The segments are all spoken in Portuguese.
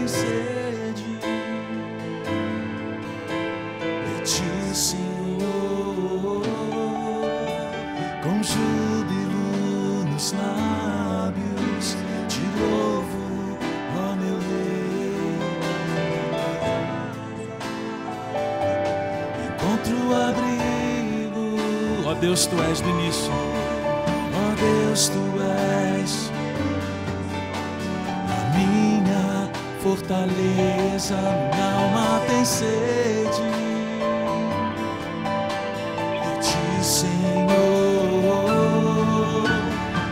tem sede de ti, Senhor, com júbilo nos lábios, te louvo, ó meu Rei. Encontro abrigo, ó Deus, tu és do início, ó Deus, tu és a minha fortaleza, minha alma tem sede de ti, Senhor,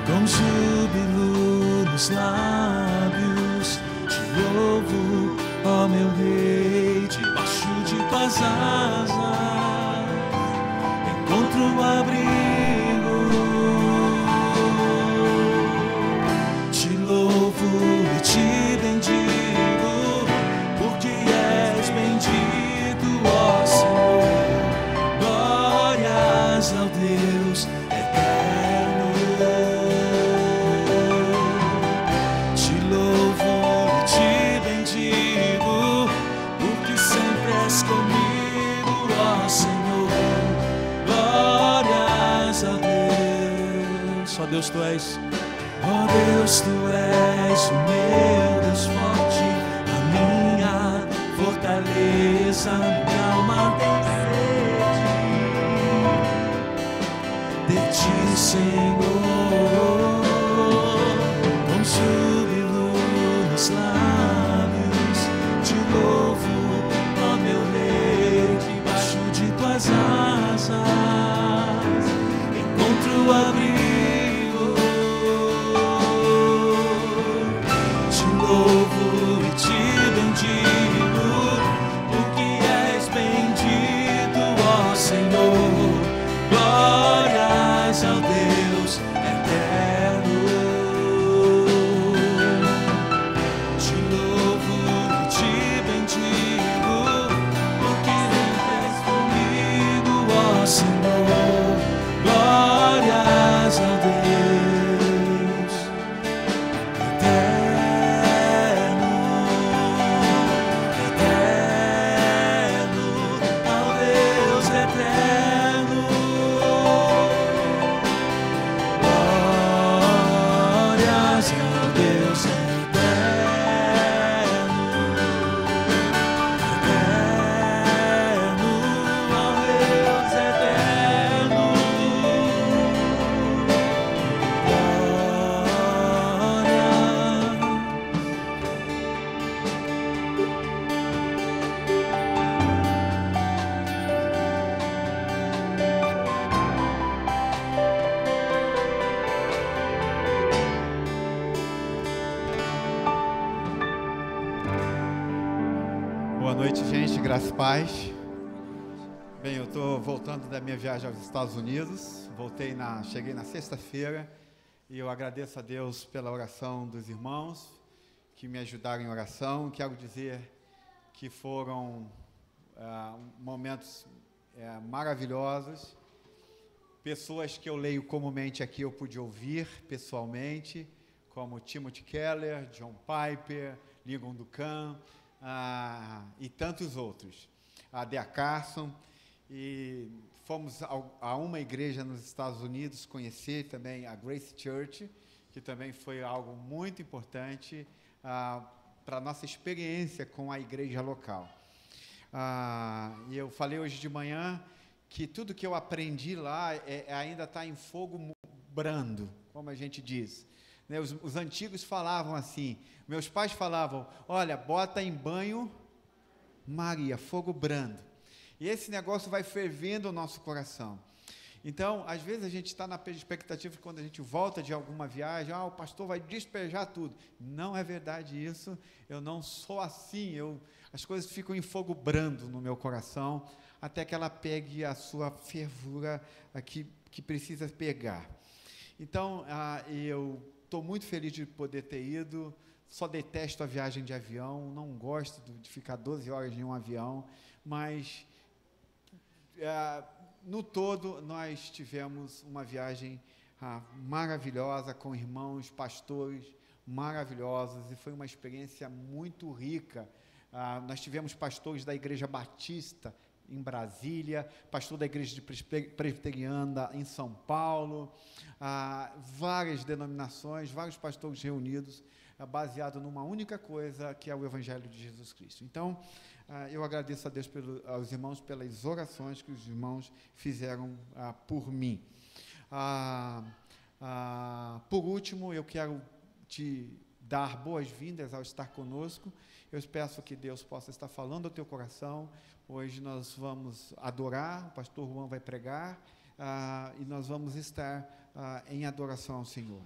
com júbilo nos lábios, te louvo, ó meu Rei. Debaixo de tuas asas encontro abrigo, te louvo e te bendigo, porque és bendito, ó Senhor. Glórias ao Deus eterno. Te louvo e te bendigo, porque sempre és comigo, ó Senhor. Glórias a Deus. Ó Deus, tu és. Ó Deus, tu és o meu Deus forte, a minha fortaleza, minha alma tem sede de ti, Senhor, com júbilo nos lábios, te louvo, ó meu Rei. Debaixo de tuas asas encontro abrigo, te louvo e te bendigo, porque és bendito, ó Senhor. Glórias ao Deus eterno. Te louvo e te bendigo, porque és comigo, ó Senhor. Glórias ao Deus eterno, eterno, ao Deus eterno. Glórias ao Deus eterno, eterno, ao Deus eterno. Boa noite, gente. Graça e paz. Bem, eu estou voltando da minha viagem aos Estados Unidos. Cheguei na sexta-feira e eu agradeço a Deus pela oração dos irmãos que me ajudaram em oração. Quero dizer que foram momentos maravilhosos. Pessoas que eu leio comumente aqui eu pude ouvir pessoalmente, como Timothy Keller, John Piper, Ligon Duncan, e tantos outros, a Dea Carson, e fomos a uma igreja nos Estados Unidos conhecer também a Grace Church, que também foi algo muito importante para a nossa experiência com a igreja local. E eu falei hoje de manhã que tudo que eu aprendi lá ainda está em fogo brando, como a gente diz. Os antigos falavam assim, meus pais falavam, olha, bota em banho Maria, fogo brando. E esse negócio vai fervendo o nosso coração. Então, às vezes a gente está na expectativa que quando a gente volta de alguma viagem, o pastor vai despejar tudo. Não é verdade isso, eu não sou assim, as coisas ficam em fogo brando no meu coração, até que ela pegue a sua fervura que precisa pegar. Então, eu estou muito feliz de poder ter ido, só detesto a viagem de avião, não gosto de ficar 12 horas em um avião, mas no todo nós tivemos uma viagem maravilhosa com irmãos, pastores, maravilhosas e foi uma experiência muito rica. Nós tivemos pastores da Igreja Batista em Brasília, pastor da Igreja Presbiteriana em São Paulo, várias denominações, vários pastores reunidos, baseado numa única coisa, que é o Evangelho de Jesus Cristo. Então, eu agradeço a Deus, aos irmãos, pelas orações que os irmãos fizeram por mim. Por último, eu quero te dar boas-vindas ao estar conosco. Eu peço que Deus possa estar falando ao teu coração. Hoje nós vamos adorar, o pastor Juan vai pregar, e nós vamos estar em adoração ao Senhor.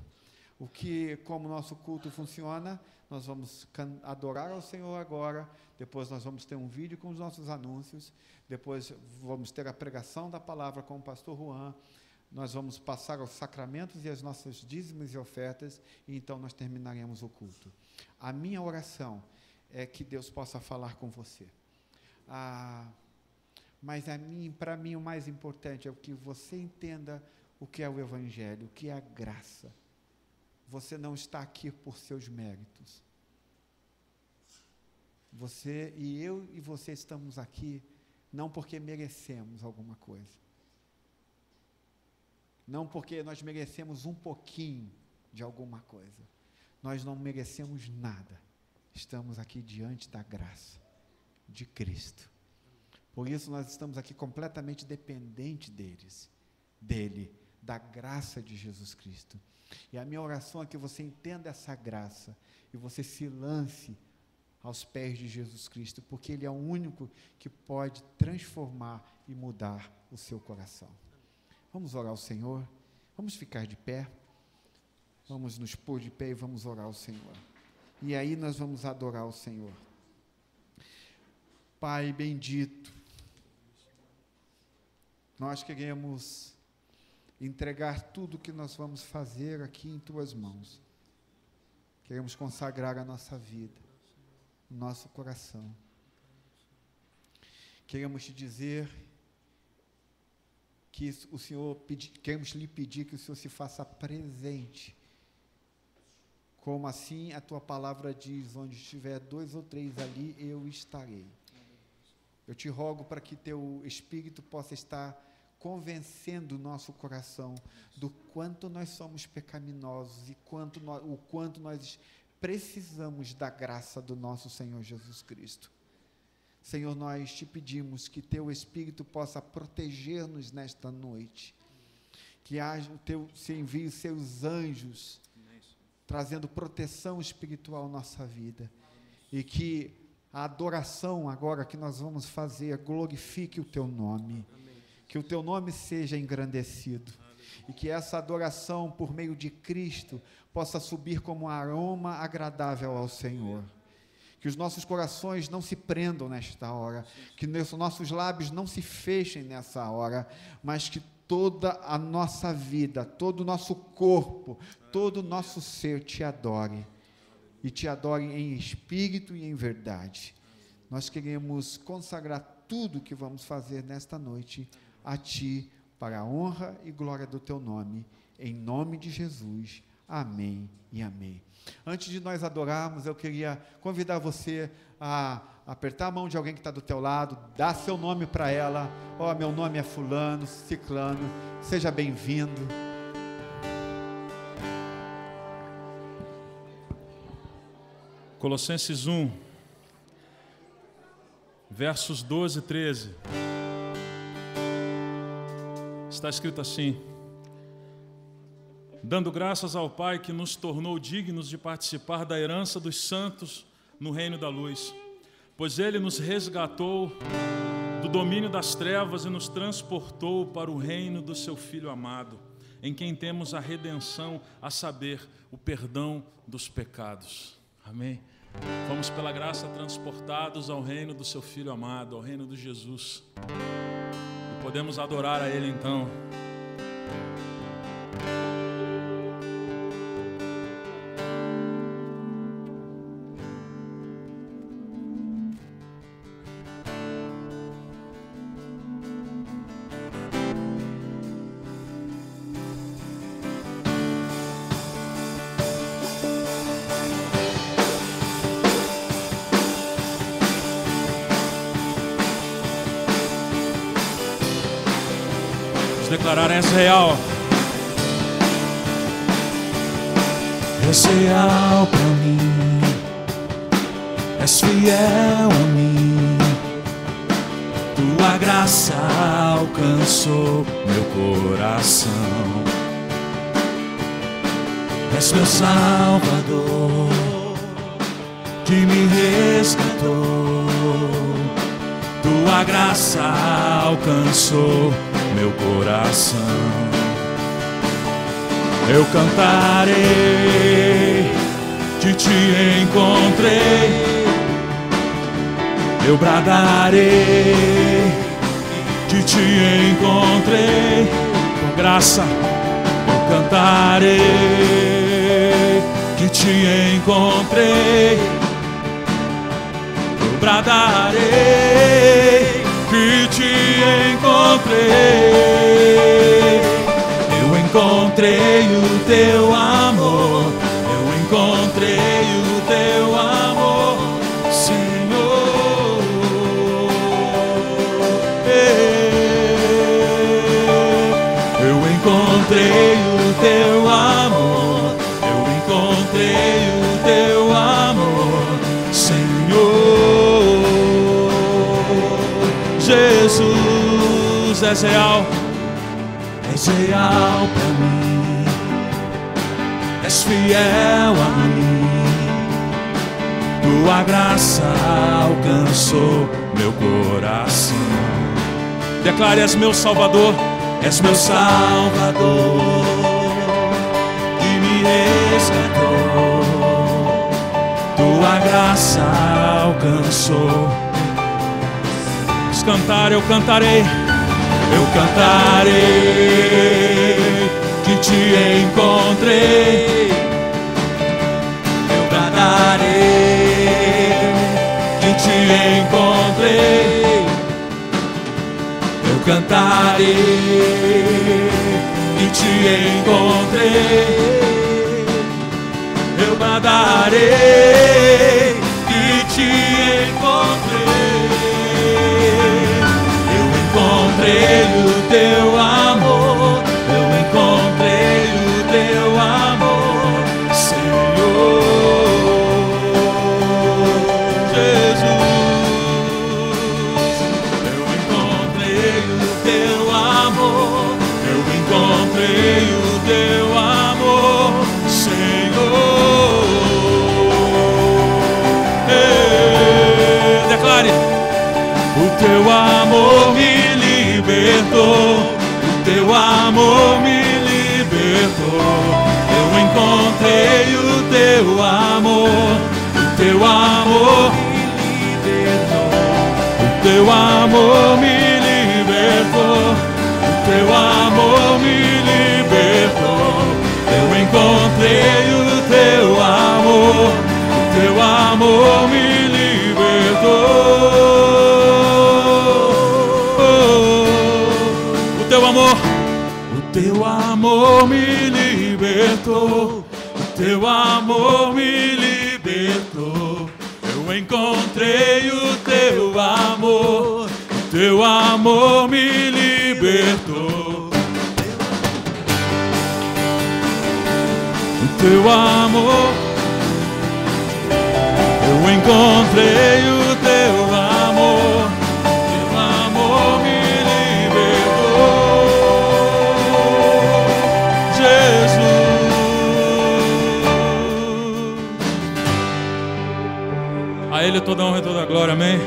Como o nosso culto funciona, nós vamos adorar ao Senhor agora, depois nós vamos ter um vídeo com os nossos anúncios, depois vamos ter a pregação da palavra com o pastor Juan, nós vamos passar aos sacramentos e as nossas dízimos e ofertas, e então nós terminaremos o culto. A minha oração é que Deus possa falar com você. Mas para mim o mais importante é que você entenda o que é o Evangelho, o que é a graça. Você não está aqui por seus méritos. Eu e você estamos aqui não porque merecemos alguma coisa. Não porque nós merecemos um pouquinho de alguma coisa. Nós não merecemos nada. Estamos aqui diante da graça de Cristo. Por isso nós estamos aqui completamente dependentes dele, da graça de Jesus Cristo. E a minha oração é que você entenda essa graça e você se lance aos pés de Jesus Cristo, porque Ele é o único que pode transformar e mudar o seu coração. Vamos orar ao Senhor, vamos ficar de pé, vamos nos pôr de pé e vamos orar ao Senhor. E aí nós vamos adorar o Senhor. Pai bendito, nós queremos entregar tudo que nós vamos fazer aqui em Tuas mãos. Queremos consagrar a nossa vida, o nosso coração. Queremos te dizer que o Senhor, queremos lhe pedir que o Senhor se faça presente. Como assim a Tua palavra diz, onde estiver 2 ou 3 ali, eu estarei. Eu te rogo para que Teu Espírito possa estar convencendo o nosso coração do quanto nós somos pecaminosos e o quanto nós precisamos da graça do nosso Senhor Jesus Cristo. Senhor, nós te pedimos que Teu Espírito possa proteger-nos nesta noite, que se envie os Seus anjos, trazendo proteção espiritual à nossa vida, e que a adoração agora que nós vamos fazer glorifique o Teu nome, que o Teu nome seja engrandecido, e que essa adoração por meio de Cristo possa subir como um aroma agradável ao Senhor. Que os nossos corações não se prendam nesta hora, que os nossos lábios não se fechem nessa hora, mas que toda a nossa vida, todo o nosso corpo, todo o nosso ser te adore, e te adore em espírito e em verdade. Nós queremos consagrar tudo que vamos fazer nesta noite a Ti, para a honra e glória do Teu nome, em nome de Jesus. Amém e amém. Antes de nós adorarmos, eu queria convidar você a apertar a mão de alguém que está do teu lado, dar seu nome para ela. Meu nome é fulano, ciclano, seja bem-vindo. Colossenses 1, versos 12 e 13. Está escrito assim: dando graças ao Pai que nos tornou dignos de participar da herança dos santos no reino da luz, pois Ele nos resgatou do domínio das trevas e nos transportou para o reino do Seu Filho amado, em quem temos a redenção, a saber, o perdão dos pecados. Amém? Fomos pela graça transportados ao reino do Seu Filho amado, ao reino de Jesus. E podemos adorar a Ele então. declarar: és real. És real pra mim, és fiel a mim. Tua graça alcançou meu coração. És meu Salvador, que me resgatou. Tua graça alcançou meu coração. Eu cantarei que te encontrei. Eu bradarei que te encontrei. Com graça eu cantarei que te encontrei. Eu bradarei que te encontrei. Eu encontrei o teu amor. Eu encontrei o teu amor, Senhor. Eu encontrei o teu amor. Eu encontrei o teu amor, Senhor. Jesus, és real. És real pra mim, és fiel a mim. Tua graça alcançou meu coração. Declare: és meu Salvador, és meu Salvador, que me resgatou. Tua graça alcançou. Vamos cantar, eu cantarei. Eu cantarei que te encontrei. Eu bradarei que te encontrei. Eu cantarei que te encontrei. Eu bradarei que te encontrei. Encontrei o teu amor, eu encontrei o teu amor, Senhor. Jesus, eu encontrei o teu amor, eu encontrei o teu amor, Senhor. Declare: o teu amor me libertou, o teu amor me libertou. Eu encontrei o teu amor, o teu amor me libertou. O teu amor me libertou, o teu amor me libertou. Eu encontrei o teu amor, o teu amor me libertou. O teu amor me libertou, o teu amor me libertou. Eu encontrei o teu amor, o teu amor me libertou. O teu amor, eu encontrei o teu amor, o teu amor me a Ele toda a honra e toda a glória, amém?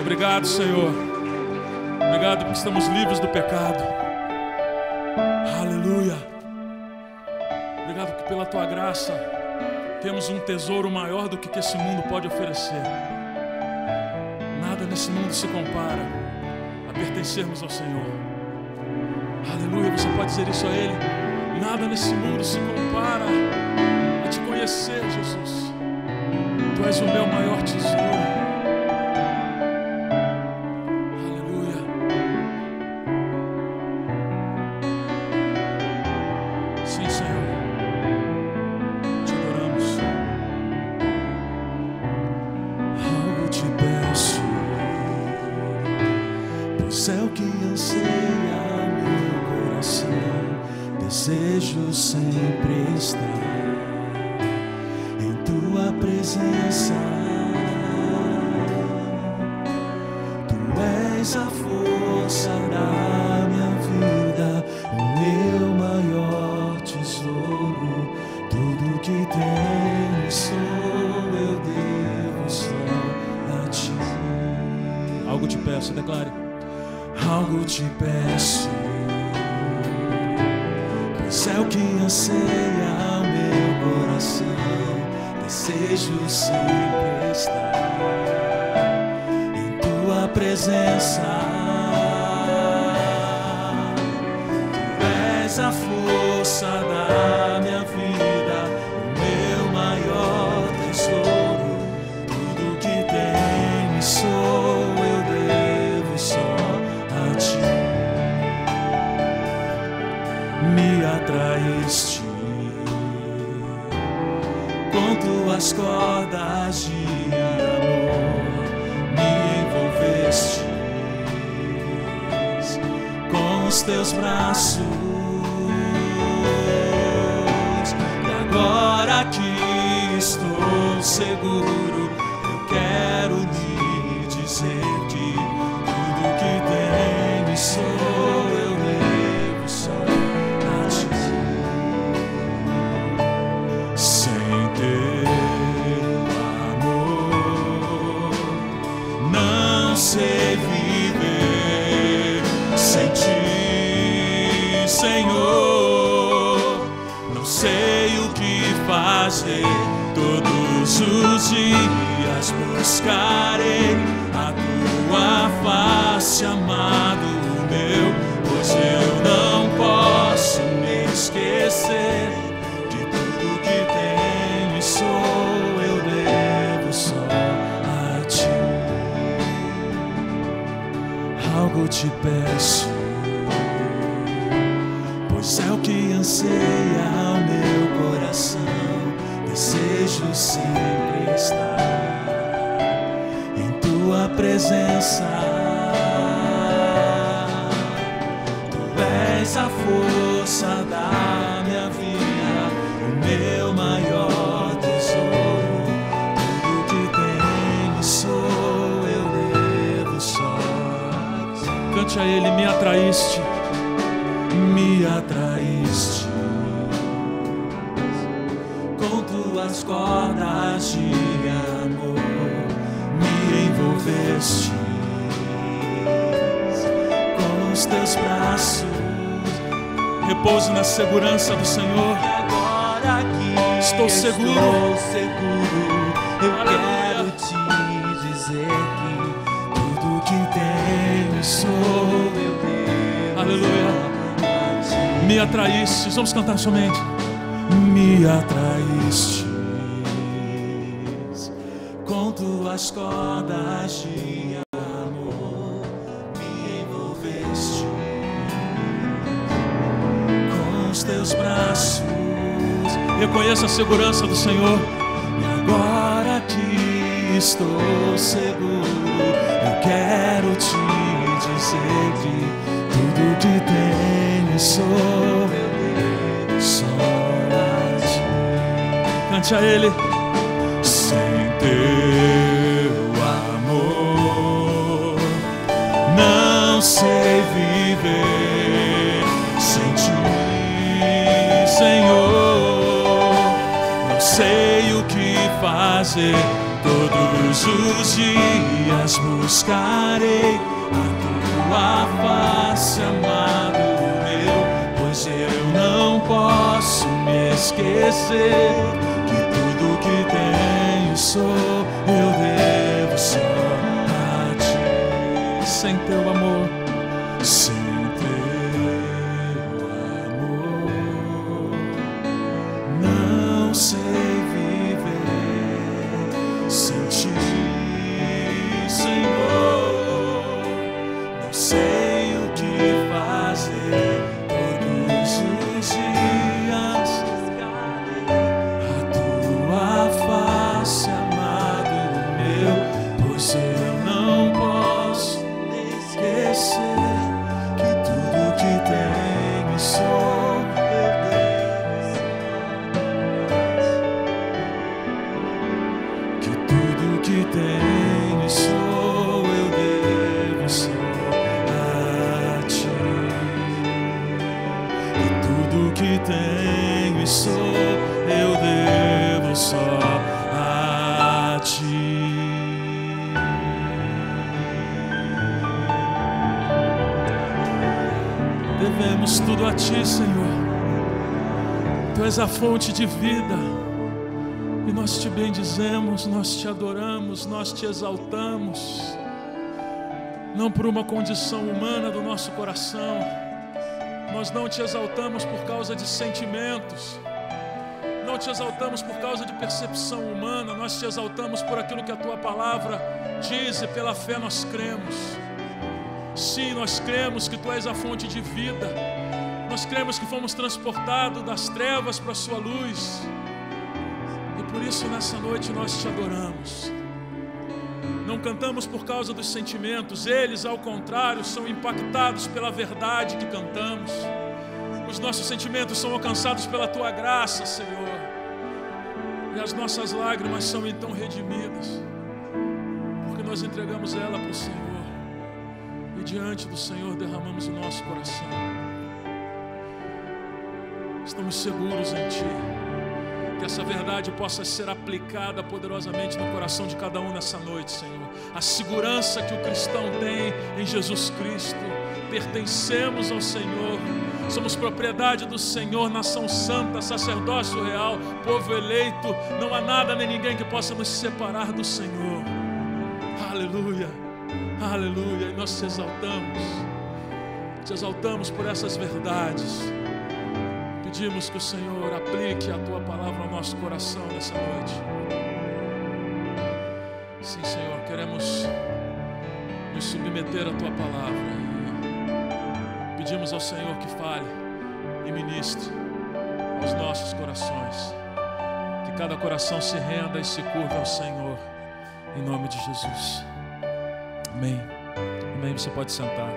Obrigado, Senhor. Obrigado porque estamos livres do pecado. Aleluia. Obrigado porque pela Tua graça temos um tesouro maior do que esse mundo pode oferecer. Nada nesse mundo se compara a pertencermos ao Senhor. Aleluia, você pode dizer isso a Ele. Nada nesse mundo se compara a Te conhecer, Jesus. Tu és o meu maior tesouro. Aleluia. Sim, Senhor. Te adoramos. Algo te peço, pois é o que anseio. desejo sempre estar em tua presença. Tu és a força da minha vida, o meu maior tesouro. Tudo que tenho sou, eu devo só a ti. Algo te peço, declare. Algo te peço, pois é o que anseia o meu coração. Desejo sempre estar em tua presença. Tu és a força da minha vida, o meu maior tesouro. Tudo que tenho sou, eu devo só a ti. Me atraíste com tuas cordas de amor, me envolveste com os teus braços. E agora que estou seguro, eu quero lhe dizer que tudo que tenho e sou, eu devo só a ti. Sem teu amor não sei viver, sem ti, Senhor, não sei o que fazer. Todos os dias buscarei a tua face, amado meu, pois eu não posso me esquecer de tudo que tenho e sou, eu devo só a ti. Algo te peço, pois é o que anseia o meu coração. Desejo sempre estar em tua presença. Tu és a força da minha vida, o meu maior tesouro. Tudo que tenho sou, eu devo só. Cante a ele, me atraíste, me atraíste com tuas cordas de amor, me envolveste com os teus braços. Repouso na segurança do Senhor. Agora que estou seguro, eu quero te dizer que tudo que tenho sou, eu devo aleluia. Me atraíste, vamos cantar somente. Me atraíste com tuas cordas de amor, me envolveste com os teus braços. Reconheça a segurança do Senhor. E agora que estou seguro, eu quero te dizer que tudo que tenho sou, só a ti. Cante a ele. Sem teu amor não sei viver, sem ti, Senhor, não sei o que fazer. Todos os dias buscarei a tua face, amado meu, pois eu não posso me esquecer que tudo que tenho sou, eu devo só a ti. Sem teu amor, sem teu amor, não sei viver, sem ti, Senhor, não sei o que fazer. Todos os dias a tua face, amado meu, pois eu não posso esquecer que tudo que tenho sou, eu que tenho e sou, eu devo só a ti. E tudo que tenho e sou, eu devo só a ti. Devemos tudo a ti, Senhor. Tu és a fonte de vida. E nós te bendizemos, nós te adoramos, nós te exaltamos. Não por uma condição humana do nosso coração. Nós não te exaltamos por causa de sentimentos. Não te exaltamos por causa de percepção humana. Nós te exaltamos por aquilo que a tua palavra diz, e pela fé nós cremos. Sim, nós cremos que tu és a fonte de vida. Nós cremos que fomos transportados das trevas para a sua luz. E por isso nessa noite nós te adoramos. Não cantamos por causa dos sentimentos. Eles, ao contrário, são impactados pela verdade que cantamos. Os nossos sentimentos são alcançados pela tua graça, Senhor. E as nossas lágrimas são então redimidas, porque nós entregamos ela para o Senhor. E diante do Senhor derramamos o nosso coração. Estamos seguros em Ti. Que essa verdade possa ser aplicada poderosamente no coração de cada um nessa noite, Senhor. A segurança que o cristão tem em Jesus Cristo. Pertencemos ao Senhor. Somos propriedade do Senhor, nação santa, sacerdócio real, povo eleito. Não há nada nem ninguém que possa nos separar do Senhor. Aleluia. Aleluia, e nós te exaltamos por essas verdades. Pedimos que o Senhor aplique a tua palavra ao nosso coração nessa noite. Sim, Senhor, queremos nos submeter à tua palavra e pedimos ao Senhor que fale e ministre aos nossos corações. Que cada coração se renda e se curva ao Senhor, em nome de Jesus. Amém. Amém. Você pode sentar.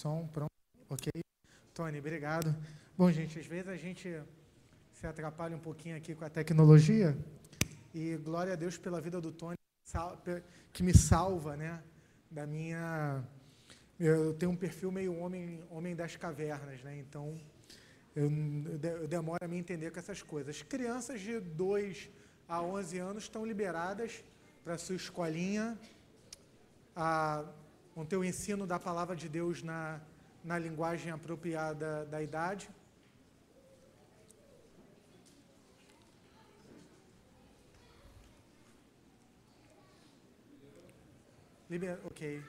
Som, pronto, ok. Tony, obrigado. Bom, gente, às vezes a gente se atrapalha um pouquinho aqui com a tecnologia, e glória a Deus pela vida do Tony, que me salva, né, da minha... Eu tenho um perfil meio homem das cavernas, né, então eu demoro a me entender com essas coisas. Crianças de 2 a 11 anos estão liberadas para a sua escolinha, vão ter o ensino da palavra de Deus na linguagem apropriada da idade. Ok.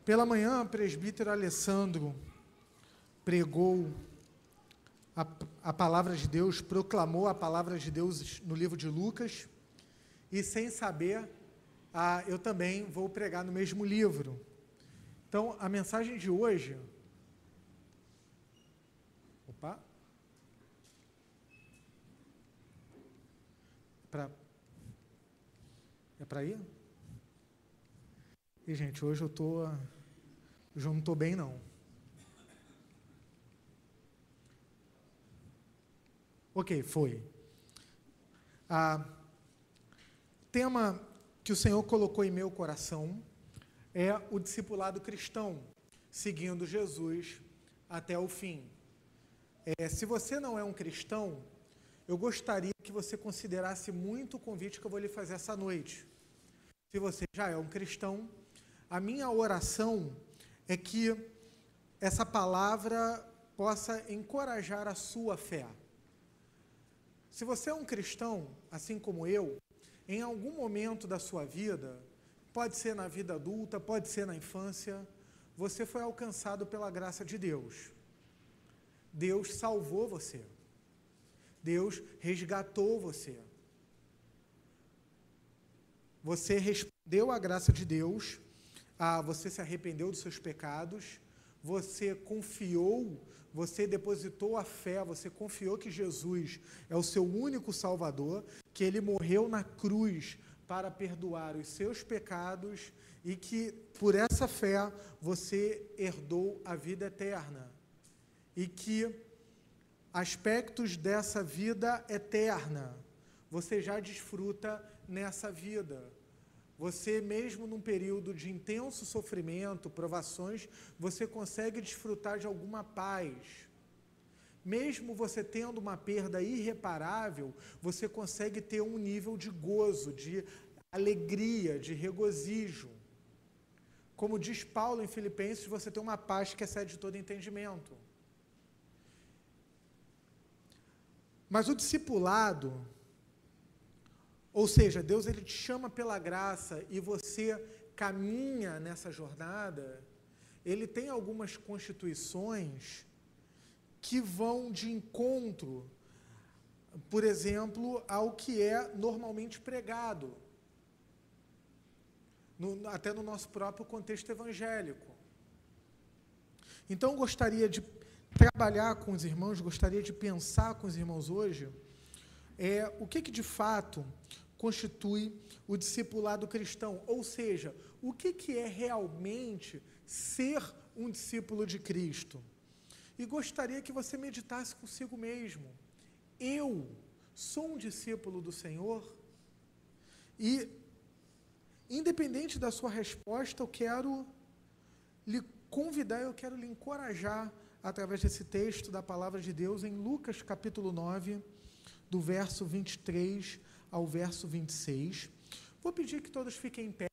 Pela manhã, o presbítero Alessandro pregou a palavra de Deus, proclamou a palavra de Deus no livro de Lucas, e sem saber, eu também vou pregar no mesmo livro. Então, a mensagem de hoje... Opa! É para ir? E, gente, hoje eu não estou bem, não. Ok, foi. Tema que o Senhor colocou em meu coração é o discipulado cristão, seguindo Jesus até o fim. Se você não é um cristão, eu gostaria que você considerasse muito o convite que eu vou lhe fazer essa noite. Se você já é um cristão, a minha oração é que essa palavra possa encorajar a sua fé. Se você é um cristão, assim como eu, em algum momento da sua vida, pode ser na vida adulta, pode ser na infância, você foi alcançado pela graça de Deus. Deus salvou você. Deus resgatou você. Você respondeu à graça de Deus, você se arrependeu dos seus pecados, você confiou, você depositou a fé, você confiou que Jesus é o seu único Salvador, que Ele morreu na cruz para perdoar os seus pecados e que, por essa fé, você herdou a vida eterna. E que aspectos dessa vida eterna você já desfruta nessa vida. Você, mesmo num período de intenso sofrimento, provações, você consegue desfrutar de alguma paz. Mesmo você tendo uma perda irreparável, você consegue ter um nível de gozo, de alegria, de regozijo. Como diz Paulo em Filipenses, você tem uma paz que excede todo entendimento. Mas o discipulado, ou seja, Deus ele te chama pela graça e você caminha nessa jornada, ele tem algumas constituições que vão de encontro, por exemplo, ao que é normalmente pregado, até no nosso próprio contexto evangélico. Então, gostaria de trabalhar com os irmãos, gostaria de pensar com os irmãos hoje, o que de fato constitui o discipulado cristão, ou seja, o que é realmente ser um discípulo de Cristo. E gostaria que você meditasse consigo mesmo. Eu sou um discípulo do Senhor? E, independente da sua resposta, eu quero lhe convidar, eu quero lhe encorajar através desse texto da palavra de Deus em Lucas capítulo 9, do verso 23 ao verso 26. Vou pedir que todos fiquem em pé.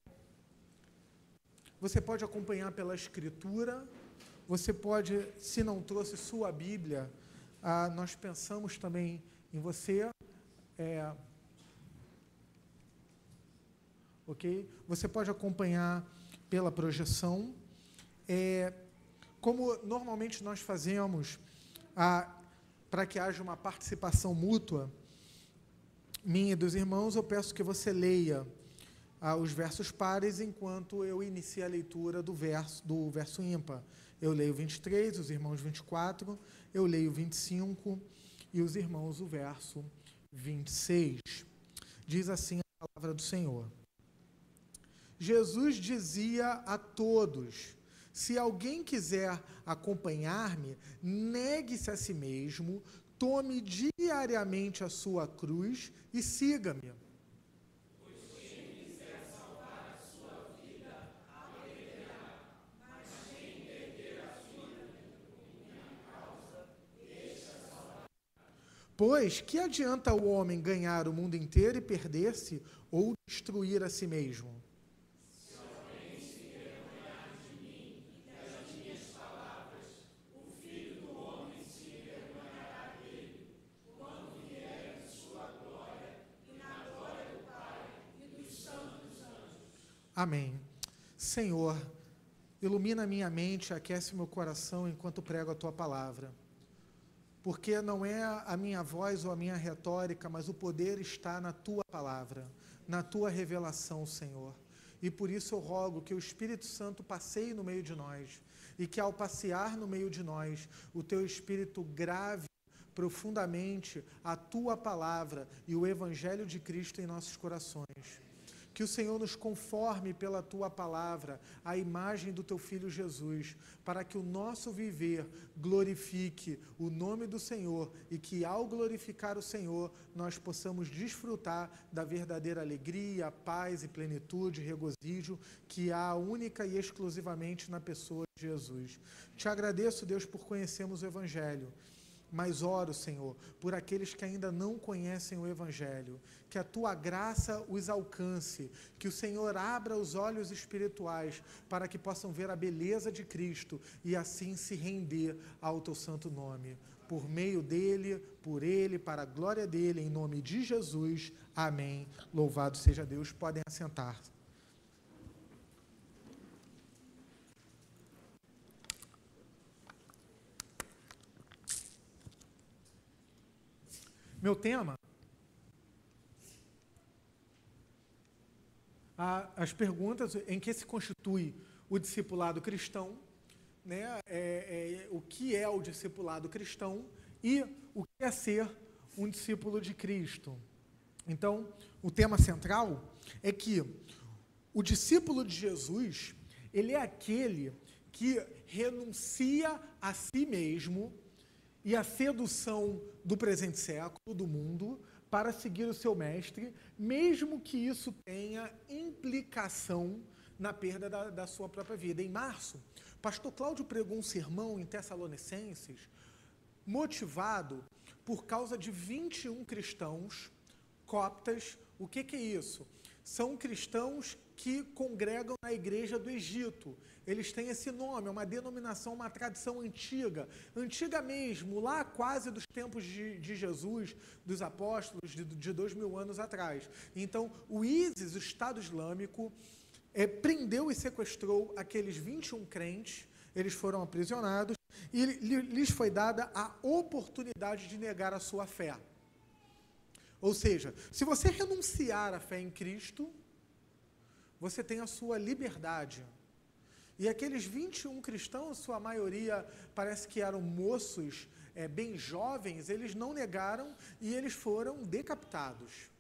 Você pode acompanhar pela escritura, você pode, se não trouxe sua Bíblia, nós pensamos também em você, ok? Você pode acompanhar pela projeção, como normalmente nós fazemos, para que haja uma participação mútua, minha e dos irmãos, eu peço que você leia os versos pares, enquanto eu inicio a leitura do verso ímpar. Eu leio 23, os irmãos 24, eu leio 25 e os irmãos o verso 26. Diz assim a palavra do Senhor. Jesus dizia a todos: se alguém quiser acompanhar-me, negue-se a si mesmo, tome diariamente a sua cruz e siga-me. Pois que adianta o homem ganhar o mundo inteiro e perder-se ou destruir a si mesmo? Se alguém se envergonhar de mim e das minhas palavras, o Filho do Homem se envergonhará dele, quando vier em sua glória e na glória do Pai e dos santos anjos. Amém. Senhor, ilumina a minha mente, aquece meu coração enquanto prego a tua palavra. Porque não é a minha voz ou a minha retórica, mas o poder está na tua palavra, na tua revelação, Senhor. E por isso eu rogo que o Espírito Santo passeie no meio de nós, e que ao passear no meio de nós, o teu Espírito grave profundamente a tua palavra e o Evangelho de Cristo em nossos corações. Que o Senhor nos conforme pela tua palavra à imagem do teu Filho Jesus, para que o nosso viver glorifique o nome do Senhor e que ao glorificar o Senhor, nós possamos desfrutar da verdadeira alegria, paz e plenitude, regozijo que há única e exclusivamente na pessoa de Jesus. Te agradeço, Deus, por conhecermos o Evangelho. Mas oro, Senhor, por aqueles que ainda não conhecem o Evangelho, que a tua graça os alcance, que o Senhor abra os olhos espirituais para que possam ver a beleza de Cristo e assim se render ao teu santo nome. Por meio dele, por ele, para a glória dele, em nome de Jesus. Amém. Louvado seja Deus. Podem assentar. Meu tema, as perguntas em que se constitui o discipulado cristão, né? O que é o discipulado cristão e o que é ser um discípulo de Cristo. Então, o tema central é que o discípulo de Jesus, ele é aquele que renuncia a si mesmo e a sedução do presente século, do mundo, para seguir o seu mestre, mesmo que isso tenha implicação na perda da sua própria vida. Em março, o pastor Cláudio pregou um sermão em Tessalonicenses, motivado por causa de 21 cristãos coptas. O que é isso? São cristãos que congregam na igreja do Egito. Eles têm esse nome, é uma denominação, uma tradição antiga mesmo, lá quase dos tempos de Jesus, dos apóstolos, de 2000 anos atrás. Então, o ISIS, o Estado Islâmico, prendeu e sequestrou aqueles 21 crentes, eles foram aprisionados, e lhes foi dada a oportunidade de negar a sua fé. Ou seja, se você renunciar à fé em Cristo, você tem a sua liberdade. E aqueles 21 cristãos, sua maioria parece que eram moços bem jovens, eles não negaram e eles foram decapitados.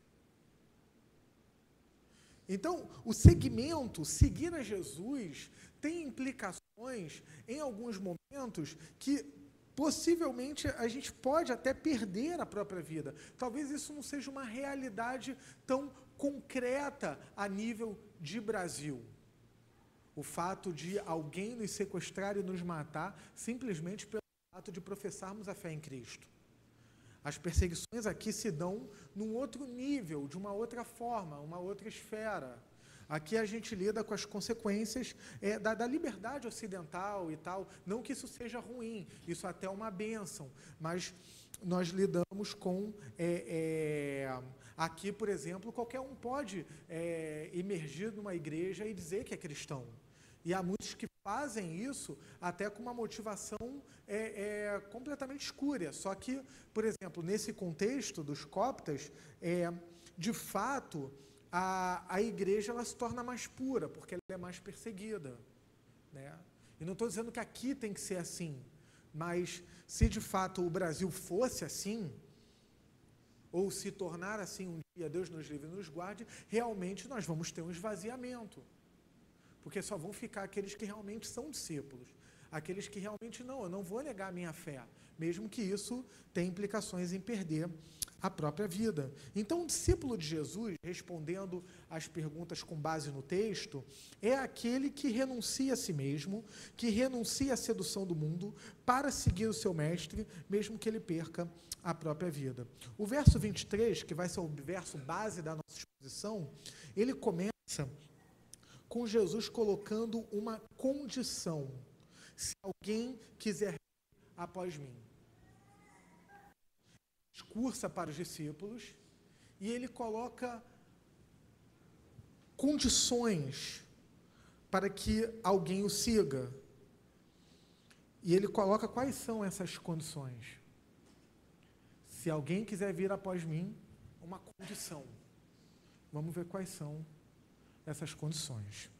Então, o segmento, seguir a Jesus, tem implicações em alguns momentos que possivelmente a gente pode até perder a própria vida. Talvez isso não seja uma realidade tão concreta a nível de Brasil. O fato de alguém nos sequestrar e nos matar simplesmente pelo fato de professarmos a fé em Cristo. As perseguições aqui se dão num outro nível, de uma outra forma, uma outra esfera. Aqui a gente lida com as consequências da liberdade ocidental e tal. Não que isso seja ruim, isso até é uma bênção, mas nós lidamos com... aqui, por exemplo, qualquer um pode emergir numa igreja e dizer que é cristão. E há muitos que fazem isso até com uma motivação completamente escura. Só que, por exemplo, nesse contexto dos coptas, de fato, a igreja ela se torna mais pura, porque ela é mais perseguida, né? E não estou dizendo que aqui tem que ser assim, mas se de fato o Brasil fosse assim, ou se tornar assim um dia, Deus nos livre e nos guarde, realmente nós vamos ter um esvaziamento. porque só vão ficar aqueles que realmente são discípulos, aqueles que realmente eu não vou negar a minha fé, mesmo que isso tenha implicações em perder a própria vida. Então, o discípulo de Jesus, respondendo às perguntas com base no texto, é aquele que renuncia a si mesmo, que renuncia à sedução do mundo para seguir o seu mestre, mesmo que ele perca a própria vida. O verso 23, que vai ser o verso base da nossa exposição, ele começa com Jesus colocando uma condição: se alguém quiser vir após mim. Discursa para os discípulos e ele coloca condições para que alguém o siga. E ele coloca quais são essas condições. Se alguém quiser vir após mim, uma condição. Vamos ver quais são essas condições.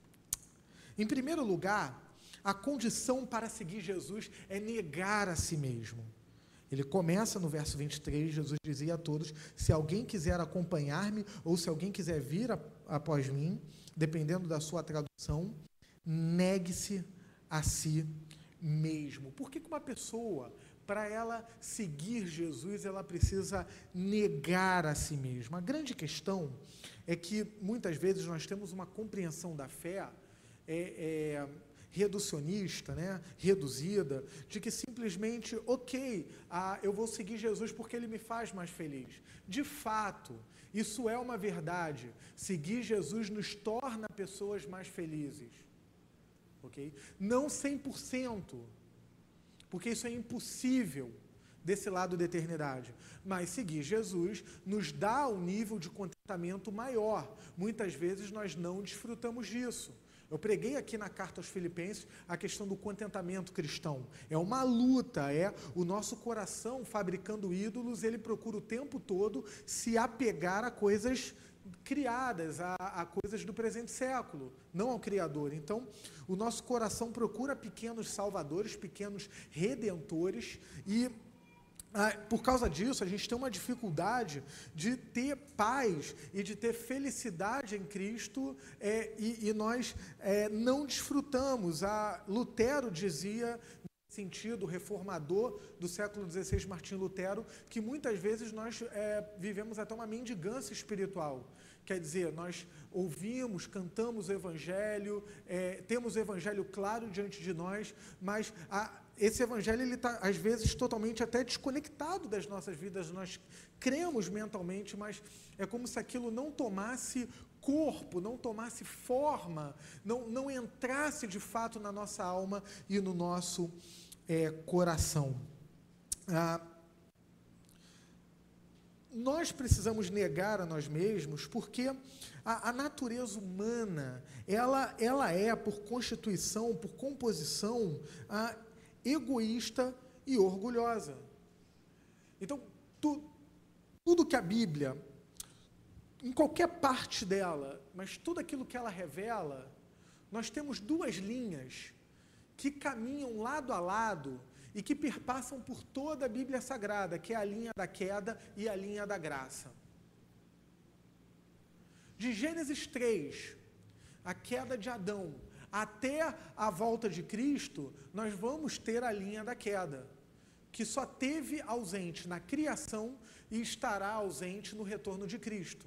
Em primeiro lugar, a condição para seguir Jesus é negar a si mesmo. Ele começa no verso 23, Jesus dizia a todos: se alguém quiser acompanhar-me, ou se alguém quiser vir após mim, dependendo da sua tradução, negue-se a si mesmo. Por que uma pessoa, para ela seguir Jesus, ela precisa negar a si mesma? A grande questão é que, muitas vezes, nós temos uma compreensão da fé reducionista, reduzida, de que simplesmente, eu vou seguir Jesus porque ele me faz mais feliz. De fato, isso é uma verdade. Seguir Jesus nos torna pessoas mais felizes. Não 100%, porque isso é impossível desse lado da eternidade. Mas seguir Jesus nos dá um nível de contentamento maior. Muitas vezes nós não desfrutamos disso. Eu preguei aqui na carta aos Filipenses a questão do contentamento cristão. É uma luta, o nosso coração fabricando ídolos, ele procura o tempo todo se apegar a coisas criadas, a coisas do presente século, não ao Criador. Então, o nosso coração procura pequenos salvadores, pequenos redentores, e por causa disso, a gente tem uma dificuldade de ter paz e de ter felicidade em Cristo, e nós não desfrutamos. Lutero dizia, nesse sentido, o reformador do século XVI, Martim Lutero, que muitas vezes nós vivemos até uma mendigância espiritual. Quer dizer, nós ouvimos, cantamos o Evangelho, temos o Evangelho claro diante de nós, mas esse Evangelho está, às vezes, totalmente até desconectado das nossas vidas. Nós cremos mentalmente, mas é como se aquilo não tomasse corpo, não tomasse forma, não entrasse de fato na nossa alma e no nosso coração. Nós precisamos negar a nós mesmos, porque a natureza humana, ela é, por constituição, por composição, egoísta e orgulhosa. Então, tudo que a Bíblia, em qualquer parte dela, mas tudo aquilo que ela revela, nós temos duas linhas que caminham lado a lado e que perpassam por toda a Bíblia Sagrada, que é a linha da queda e a linha da graça. De Gênesis 3, a queda de Adão, até a volta de Cristo, nós vamos ter a linha da queda, que só teve ausente na criação e estará ausente no retorno de Cristo.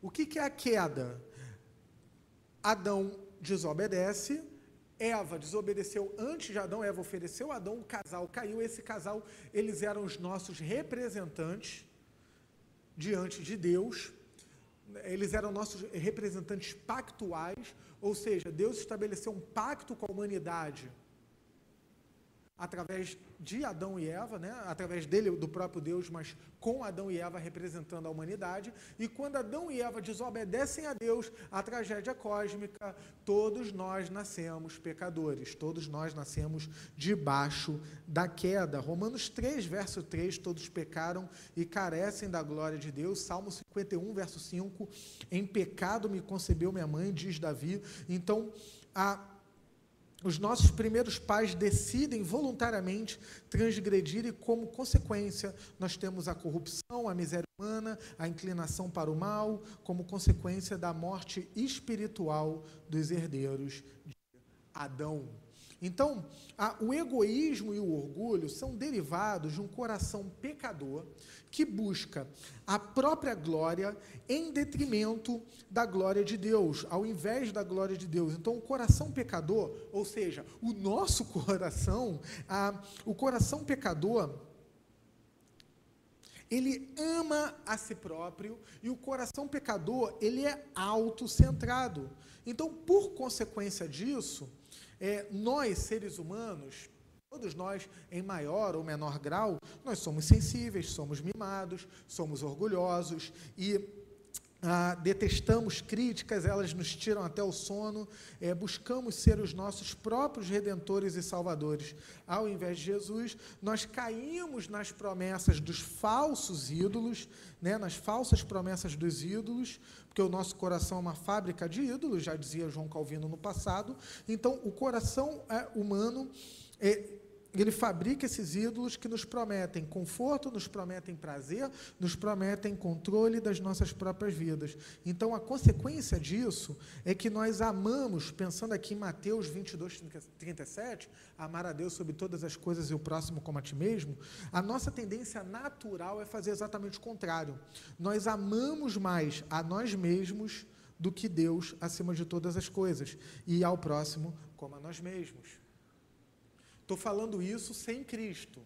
O que é a queda? Adão desobedece, Eva desobedeceu antes de Adão, Eva ofereceu a Adão, o casal caiu, esse casal, eles eram os nossos representantes diante de Deus. Eles eram nossos representantes pactuais, ou seja, Deus estabeleceu um pacto com a humanidade através de Adão e Eva, através dele, do próprio Deus, mas com Adão e Eva representando a humanidade. E quando Adão e Eva desobedecem a Deus, a tragédia cósmica, todos nós nascemos pecadores, todos nós nascemos debaixo da queda. Romanos 3, verso 3, todos pecaram e carecem da glória de Deus. Salmo 51, verso 5, em pecado me concebeu minha mãe, diz Davi. Então, os nossos primeiros pais decidem voluntariamente transgredir e, como consequência, nós temos a corrupção, a miséria humana, a inclinação para o mal, como consequência da morte espiritual dos herdeiros de Adão. Então, o egoísmo e o orgulho são derivados de um coração pecador que busca a própria glória em detrimento da glória de Deus, ao invés da glória de Deus. Então, o coração pecador, ou seja, o nosso coração, o coração pecador, ele ama a si próprio, e o coração pecador, ele é autocentrado. Então, por consequência disso, nós, seres humanos, todos nós, em maior ou menor grau, nós somos sensíveis, somos mimados, somos orgulhosos e detestamos críticas, elas nos tiram até o sono, buscamos ser os nossos próprios redentores e salvadores. Ao invés de Jesus, nós caímos nas promessas dos falsos ídolos, né, nas falsas promessas dos ídolos, porque o nosso coração é uma fábrica de ídolos, já dizia João Calvino no passado. Então, o coração humano, ele fabrica esses ídolos que nos prometem conforto, nos prometem prazer, nos prometem controle das nossas próprias vidas. Então, a consequência disso é que nós amamos, pensando aqui em Mateus 22, 37, amar a Deus sobre todas as coisas e o próximo como a ti mesmo, a nossa tendência natural é fazer exatamente o contrário. Nós amamos mais a nós mesmos do que Deus acima de todas as coisas, e ao próximo como a nós mesmos. Estou falando isso sem Cristo,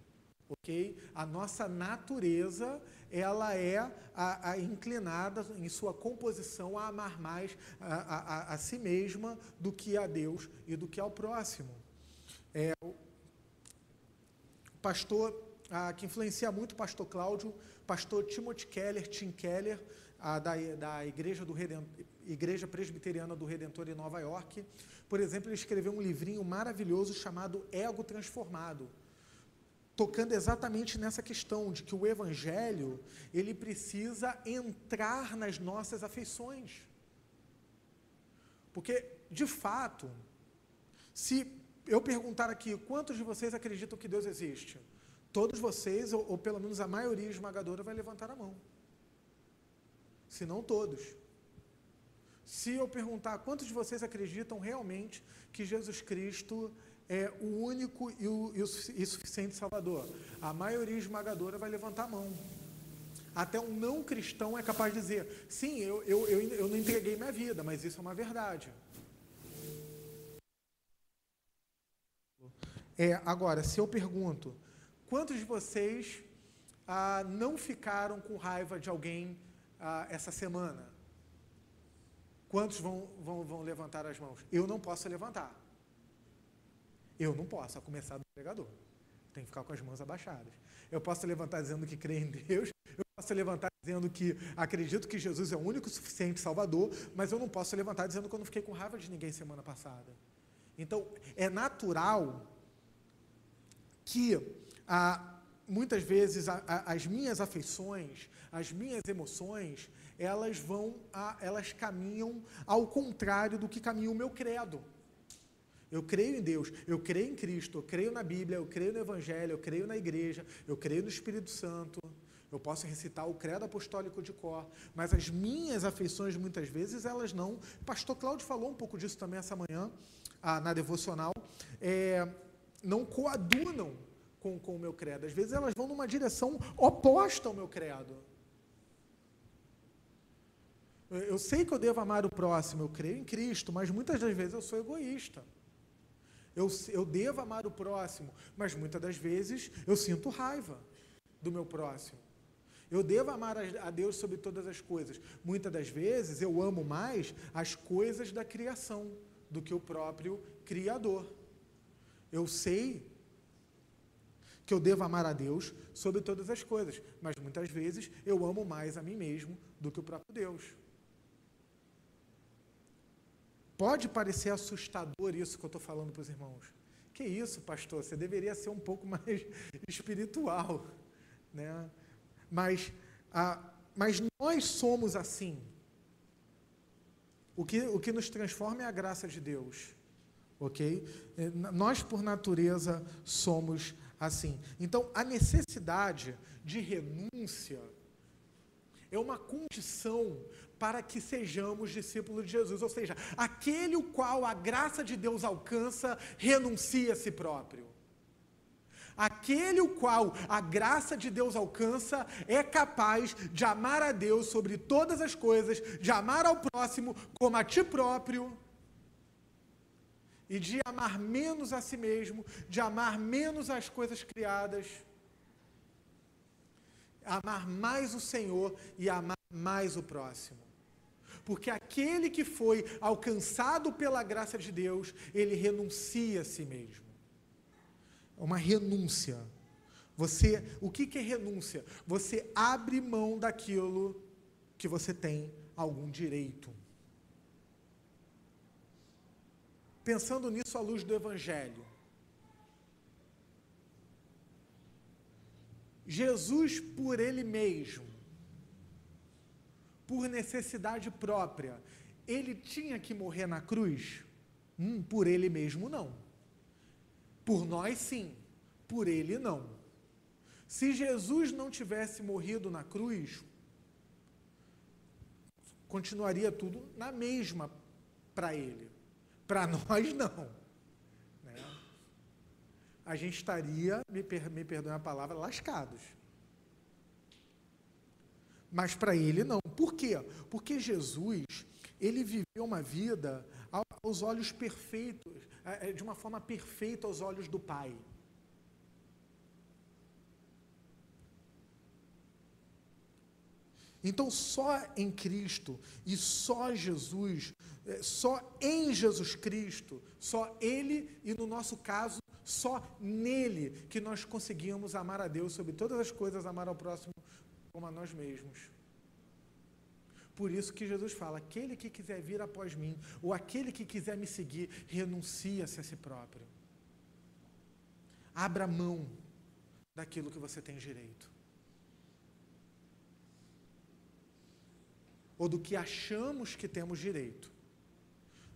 ok? A nossa natureza, ela é inclinada em sua composição a amar mais a si mesma do que a Deus e do que ao próximo. O pastor que influencia muito o pastor Cláudio, pastor Timothy Keller, Tim Keller, da Igreja Presbiteriana do Redentor em Nova York. Por exemplo, ele escreveu um livrinho maravilhoso chamado Ego Transformado, tocando exatamente nessa questão de que o Evangelho, ele precisa entrar nas nossas afeições. Porque, de fato, se eu perguntar aqui, quantos de vocês acreditam que Deus existe? Todos vocês, ou pelo menos a maioria esmagadora, vai levantar a mão. Se não todos. Se eu perguntar quantos de vocês acreditam realmente que Jesus Cristo é o único e suficiente Salvador, a maioria esmagadora vai levantar a mão. Até um não cristão é capaz de dizer, sim, eu não entreguei minha vida, mas isso é uma verdade. Agora, se eu pergunto, quantos de vocês não ficaram com raiva de alguém essa semana? Quantos vão levantar as mãos? Eu não posso levantar. Eu não posso, a começar do pregador. Tem que ficar com as mãos abaixadas. Eu posso levantar dizendo que creio em Deus, eu posso levantar dizendo que acredito que Jesus é o único e suficiente Salvador, mas eu não posso levantar dizendo que eu não fiquei com raiva de ninguém semana passada. Então, é natural que muitas vezes as minhas afeições, as minhas emoções, elas caminham ao contrário do que caminha o meu credo. Eu creio em Deus, eu creio em Cristo, eu creio na Bíblia, eu creio no Evangelho, eu creio na igreja, eu creio no Espírito Santo, eu posso recitar o credo apostólico de cor, mas as minhas afeições, muitas vezes, elas não. O pastor Cláudio falou um pouco disso também essa manhã, na devocional, não coadunam com o meu credo. Às vezes elas vão numa direção oposta ao meu credo. Eu sei que eu devo amar o próximo, eu creio em Cristo, mas muitas das vezes eu sou egoísta. Eu devo amar o próximo, mas muitas das vezes eu sinto raiva do meu próximo. Eu devo amar a Deus sobre todas as coisas. Muitas das vezes eu amo mais as coisas da criação do que o próprio Criador. Eu sei que eu devo amar a Deus sobre todas as coisas, mas muitas vezes eu amo mais a mim mesmo do que o próprio Deus. Pode parecer assustador isso que eu estou falando para os irmãos. Que isso, pastor? Você deveria ser um pouco mais espiritual, né? Mas nós somos assim. O que nos transforma é a graça de Deus. ok? Nós, por natureza, somos assim. Então, a necessidade de renúncia é uma condição para que sejamos discípulos de Jesus. Ou seja, aquele o qual a graça de Deus alcança, renuncia a si próprio. Aquele o qual a graça de Deus alcança é capaz de amar a Deus sobre todas as coisas, de amar ao próximo como a ti próprio, e de amar menos a si mesmo, de amar menos as coisas criadas, amar mais o Senhor e amar mais o próximo. Porque aquele que foi alcançado pela graça de Deus, ele renuncia a si mesmo. Uma renúncia. O que é renúncia? Você abre mão daquilo que você tem algum direito. Pensando nisso à luz do Evangelho, Jesus, por ele mesmo, por necessidade própria, ele tinha que morrer na cruz? Por ele mesmo não. Por nós, sim. Por ele, não. Se Jesus não tivesse morrido na cruz, continuaria tudo na mesma para ele. Para nós, não. Né? A gente estaria, me perdoem a palavra, lascados. Mas para ele, não. Por quê? Porque Jesus, ele viveu uma vida aos olhos perfeitos, de uma forma perfeita aos olhos do Pai. Então, só em Cristo e só Jesus, só em Jesus Cristo, só Ele e, no nosso caso, só nele que nós conseguimos amar a Deus sobre todas as coisas, amar ao próximo como a nós mesmos. Por isso que Jesus fala, aquele que quiser vir após mim, ou aquele que quiser me seguir, renuncia-se a si próprio. Abra mão daquilo que você tem direito. Ou do que achamos que temos direito.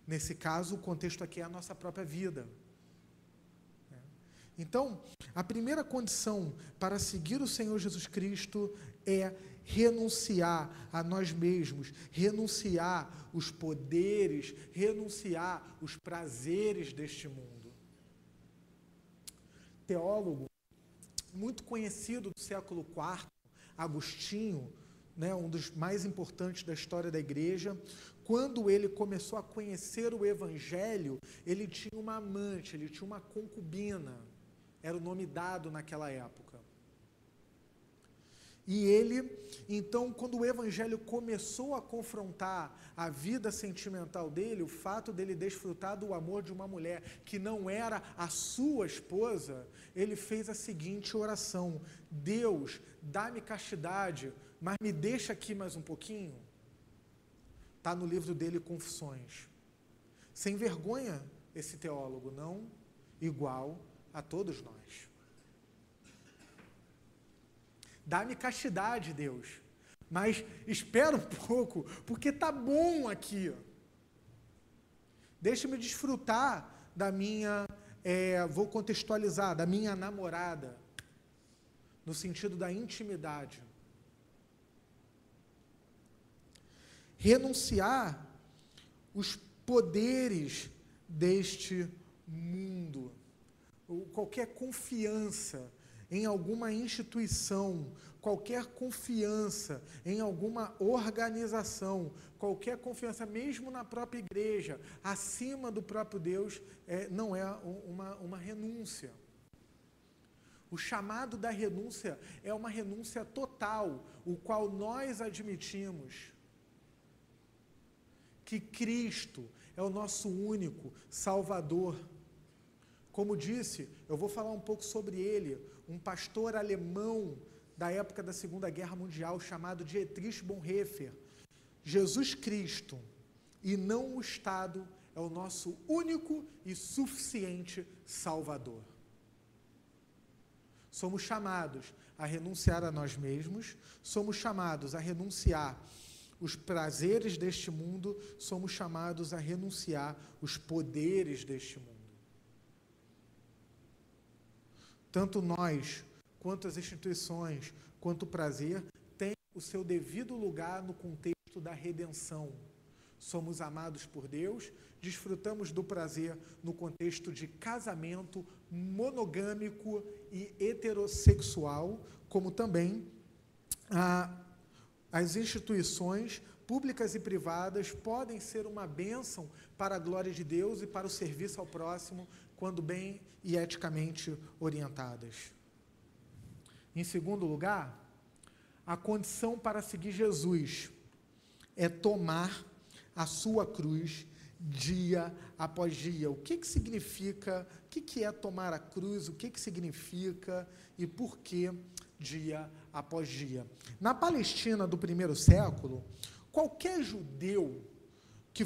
Nesse caso, o contexto aqui é a nossa própria vida. Então, a primeira condição para seguir o Senhor Jesus Cristo é renunciar a nós mesmos, renunciar os poderes, renunciar os prazeres deste mundo. Teólogo muito conhecido do século IV, Agostinho, um dos mais importantes da história da igreja, quando ele começou a conhecer o Evangelho, ele tinha uma amante, ele tinha uma concubina, era o nome dado naquela época. E ele, então, quando o Evangelho começou a confrontar a vida sentimental dele, o fato dele desfrutar do amor de uma mulher que não era a sua esposa, ele fez a seguinte oração: Deus, dá-me castidade, mas me deixa aqui mais um pouquinho. Está no livro dele, Confissões. Sem vergonha, esse teólogo, não igual a todos nós. Dá-me castidade, Deus, mas espera um pouco, porque está bom aqui. Deixa-me desfrutar da minha, vou contextualizar, da minha namorada, no sentido da intimidade. Renunciar os poderes deste mundo, qualquer confiança em alguma instituição, qualquer confiança em alguma organização, qualquer confiança, mesmo na própria igreja, acima do próprio Deus, não é uma renúncia. O chamado da renúncia é uma renúncia total, o qual nós admitimos que Cristo é o nosso único Salvador. Como disse, eu vou falar um pouco sobre ele, um pastor alemão da época da Segunda Guerra Mundial, chamado Dietrich Bonhoeffer. Jesus Cristo, e não o Estado, é o nosso único e suficiente Salvador. Somos chamados a renunciar a nós mesmos, somos chamados a renunciar os prazeres deste mundo, somos chamados a renunciar os poderes deste mundo. tanto nós, quanto as instituições, quanto o prazer, tem o seu devido lugar no contexto da redenção. Somos amados por Deus, desfrutamos do prazer no contexto de casamento monogâmico e heterossexual, como também as instituições públicas e privadas podem ser uma bênção para a glória de Deus e para o serviço ao próximo, quando bem e eticamente orientadas. Em segundo lugar, a condição para seguir Jesus é tomar a sua cruz dia após dia. O que significa, o que é tomar a cruz, o que significa e por que dia após dia? Na Palestina do primeiro século, qualquer judeu que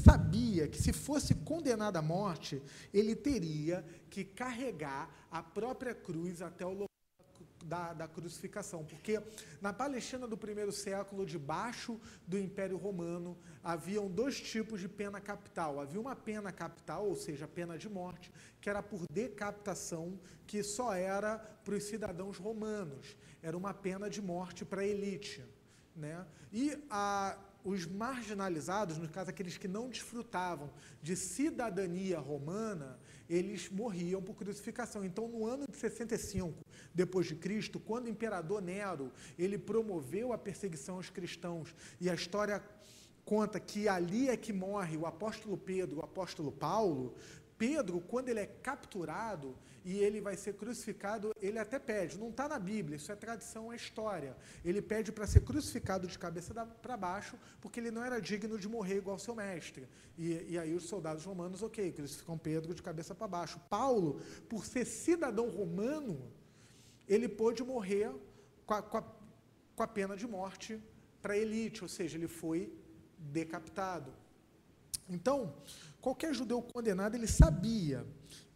sabia que se fosse condenado à morte, ele teria que carregar a própria cruz até o local da crucificação, porque na Palestina do primeiro século, debaixo do Império Romano, haviam dois tipos de pena capital. Havia uma pena capital, ou seja, pena de morte, que era por decapitação, que só era para os cidadãos romanos. Era uma pena de morte para a elite, né? E os marginalizados, no caso aqueles que não desfrutavam de cidadania romana, eles morriam por crucificação. Então, no ano de 65 depois de Cristo, quando o imperador Nero ele promoveu a perseguição aos cristãos, e a história conta que ali é que morre o apóstolo Pedro, o apóstolo Paulo. Pedro, quando ele é capturado e ele vai ser crucificado, ele até pede, não está na Bíblia, isso é tradição, é história, ele pede para ser crucificado de cabeça para baixo, porque ele não era digno de morrer igual ao seu mestre, e aí os soldados romanos, crucificam Pedro de cabeça para baixo. Paulo, por ser cidadão romano, ele pôde morrer com a pena de morte para a elite, ou seja, ele foi decapitado. Então, qualquer judeu condenado, ele sabia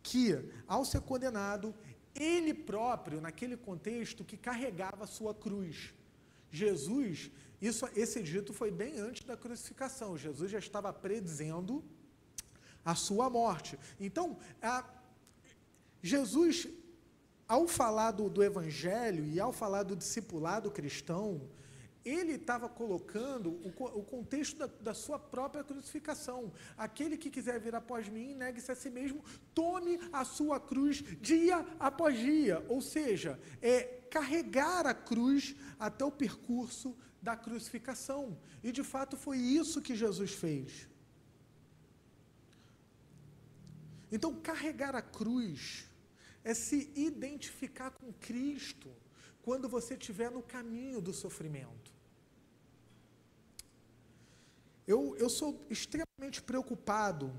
que, ao ser condenado, ele próprio, naquele contexto, que carregava a sua cruz. Jesus, esse dito foi bem antes da crucificação. Jesus já estava predizendo a sua morte. Então, Jesus, ao falar do Evangelho e ao falar do discipulado cristão, ele estava colocando o contexto da sua própria crucificação. Aquele que quiser vir após mim, negue-se a si mesmo, tome a sua cruz dia após dia. Ou seja, carregar a cruz até o percurso da crucificação. E, de fato, foi isso que Jesus fez. Então, carregar a cruz é se identificar com Cristo quando você estiver no caminho do sofrimento. Eu sou extremamente preocupado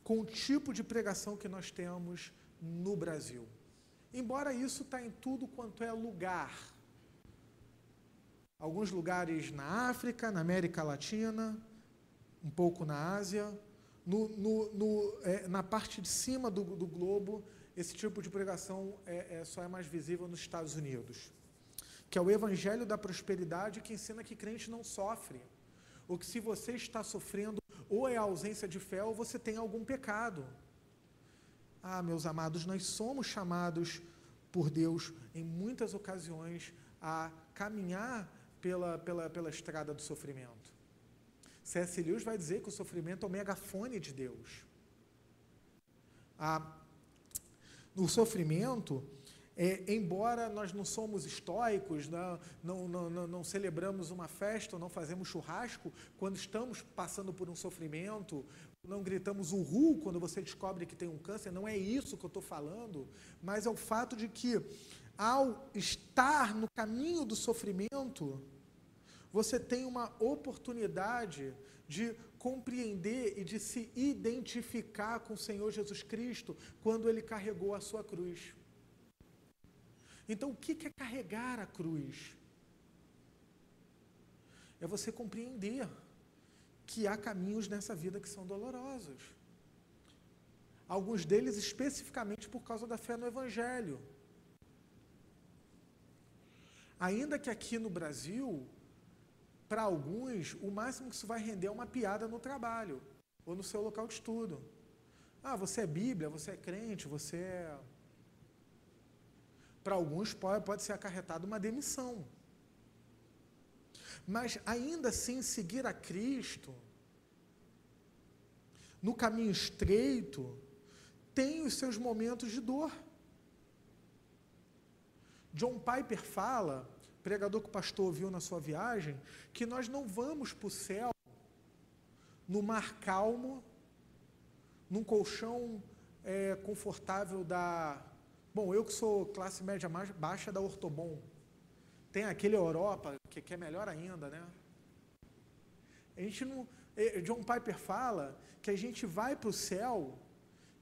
com o tipo de pregação que nós temos no Brasil. Embora isso está em tudo quanto é lugar. Alguns lugares na África, na América Latina, um pouco na Ásia, na parte de cima do globo, esse tipo de pregação só é mais visível nos Estados Unidos, que é o evangelho da prosperidade, que ensina que crente não sofre, ou que se você está sofrendo, ou é a ausência de fé, ou você tem algum pecado. Meus amados, nós somos chamados por Deus, em muitas ocasiões, a caminhar pela estrada do sofrimento. C.S. Lewis vai dizer que o sofrimento é o megafone de Deus. No sofrimento, embora nós não somos estoicos, não celebramos uma festa, não fazemos churrasco, quando estamos passando por um sofrimento, não gritamos uhul quando você descobre que tem um câncer, não é isso que eu estou falando, mas é o fato de que, ao estar no caminho do sofrimento, você tem uma oportunidade de compreender e de se identificar com o Senhor Jesus Cristo quando Ele carregou a sua cruz. Então, o que é carregar a cruz? É você compreender que há caminhos nessa vida que são dolorosos. Alguns deles especificamente por causa da fé no Evangelho. Ainda que aqui no Brasil, para alguns, o máximo que isso vai render é uma piada no trabalho, ou no seu local de estudo. Você é Bíblia, você é crente, você é Para alguns pode ser acarretado uma demissão. Mas ainda assim, seguir a Cristo, no caminho estreito, tem os seus momentos de dor. John Piper fala, pregador que o pastor ouviu na sua viagem, que nós não vamos para o céu no mar calmo, num colchão confortável da... Bom, eu que sou classe média mais baixa da Ortobon. Tem aquele Europa, que é melhor ainda, né? A gente não... John Piper fala que a gente vai para o céu,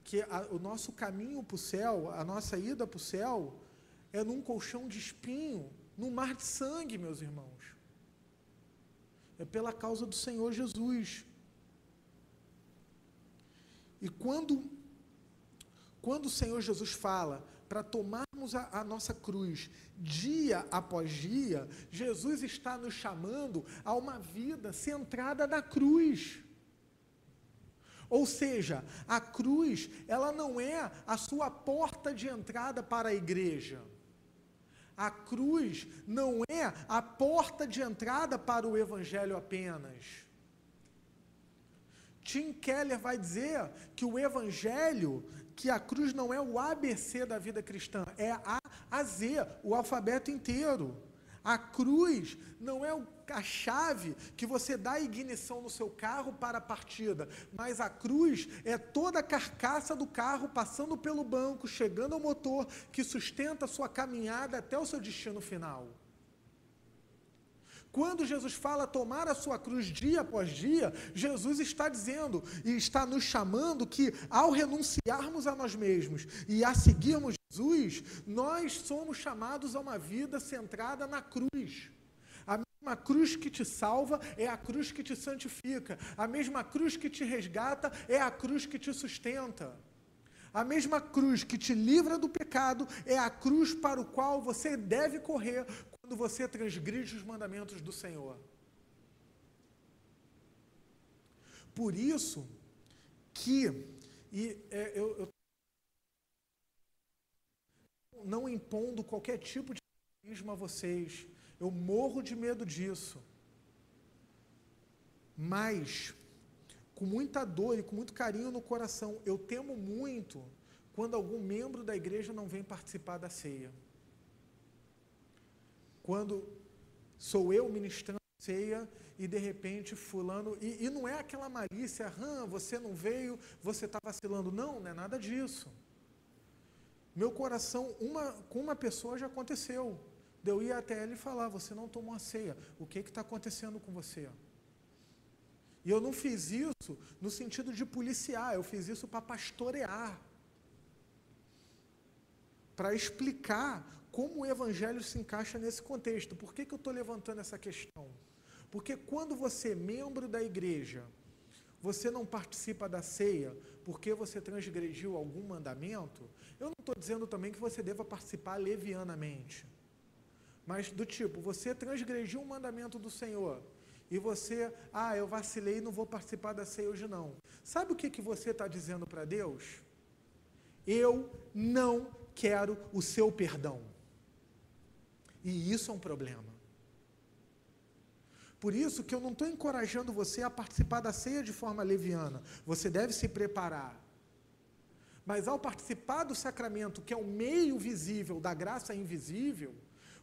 que o nosso caminho para o céu, a nossa ida para o céu, é num colchão de espinho, num mar de sangue, meus irmãos. É pela causa do Senhor Jesus. E quando o Senhor Jesus fala para tomarmos a nossa cruz dia após dia, Jesus está nos chamando a uma vida centrada na cruz. Ou seja, a cruz, ela não é a sua porta de entrada para a igreja. A cruz não é a porta de entrada para o evangelho apenas. Tim Keller vai dizer que o evangelho, que a cruz não é o ABC da vida cristã, é A a Z, o alfabeto inteiro. A cruz não é a chave que você dá a ignição no seu carro para a partida, mas a cruz é toda a carcaça do carro passando pelo banco, chegando ao motor, que sustenta a sua caminhada até o seu destino final. Quando Jesus fala tomar a sua cruz dia após dia, Jesus está dizendo e está nos chamando que ao renunciarmos a nós mesmos e a seguirmos Jesus, nós somos chamados a uma vida centrada na cruz. A mesma cruz que te salva é a cruz que te santifica. A mesma cruz que te resgata é a cruz que te sustenta. A mesma cruz que te livra do pecado é a cruz para o qual você deve correr quando você transgride os mandamentos do Senhor. Por isso que eu não impondo qualquer tipo de cristianismo a vocês, eu morro de medo disso, mas com muita dor e com muito carinho no coração, eu temo muito quando algum membro da igreja não vem participar da ceia. Quando sou eu ministrando a ceia e de repente fulano, e não é aquela malícia, você não veio, você está vacilando. Não é nada disso. Meu coração, com uma pessoa já aconteceu. Eu ia até ele e falar, você não tomou a ceia, o que está acontecendo com você? E eu não fiz isso no sentido de policiar, eu fiz isso para pastorear, para explicar como o evangelho se encaixa nesse contexto. Por que eu estou levantando essa questão? Porque quando você é membro da igreja, você não participa da ceia porque você transgrediu algum mandamento, eu não estou dizendo também que você deva participar levianamente, mas do tipo, você transgrediu um mandamento do Senhor, e você, eu vacilei e não vou participar da ceia hoje não. Sabe o que você está dizendo para Deus? Eu não quero o seu perdão. E isso é um problema. Por isso que eu não estou encorajando você a participar da ceia de forma leviana. Você deve se preparar. Mas ao participar do sacramento, que é o meio visível da graça invisível,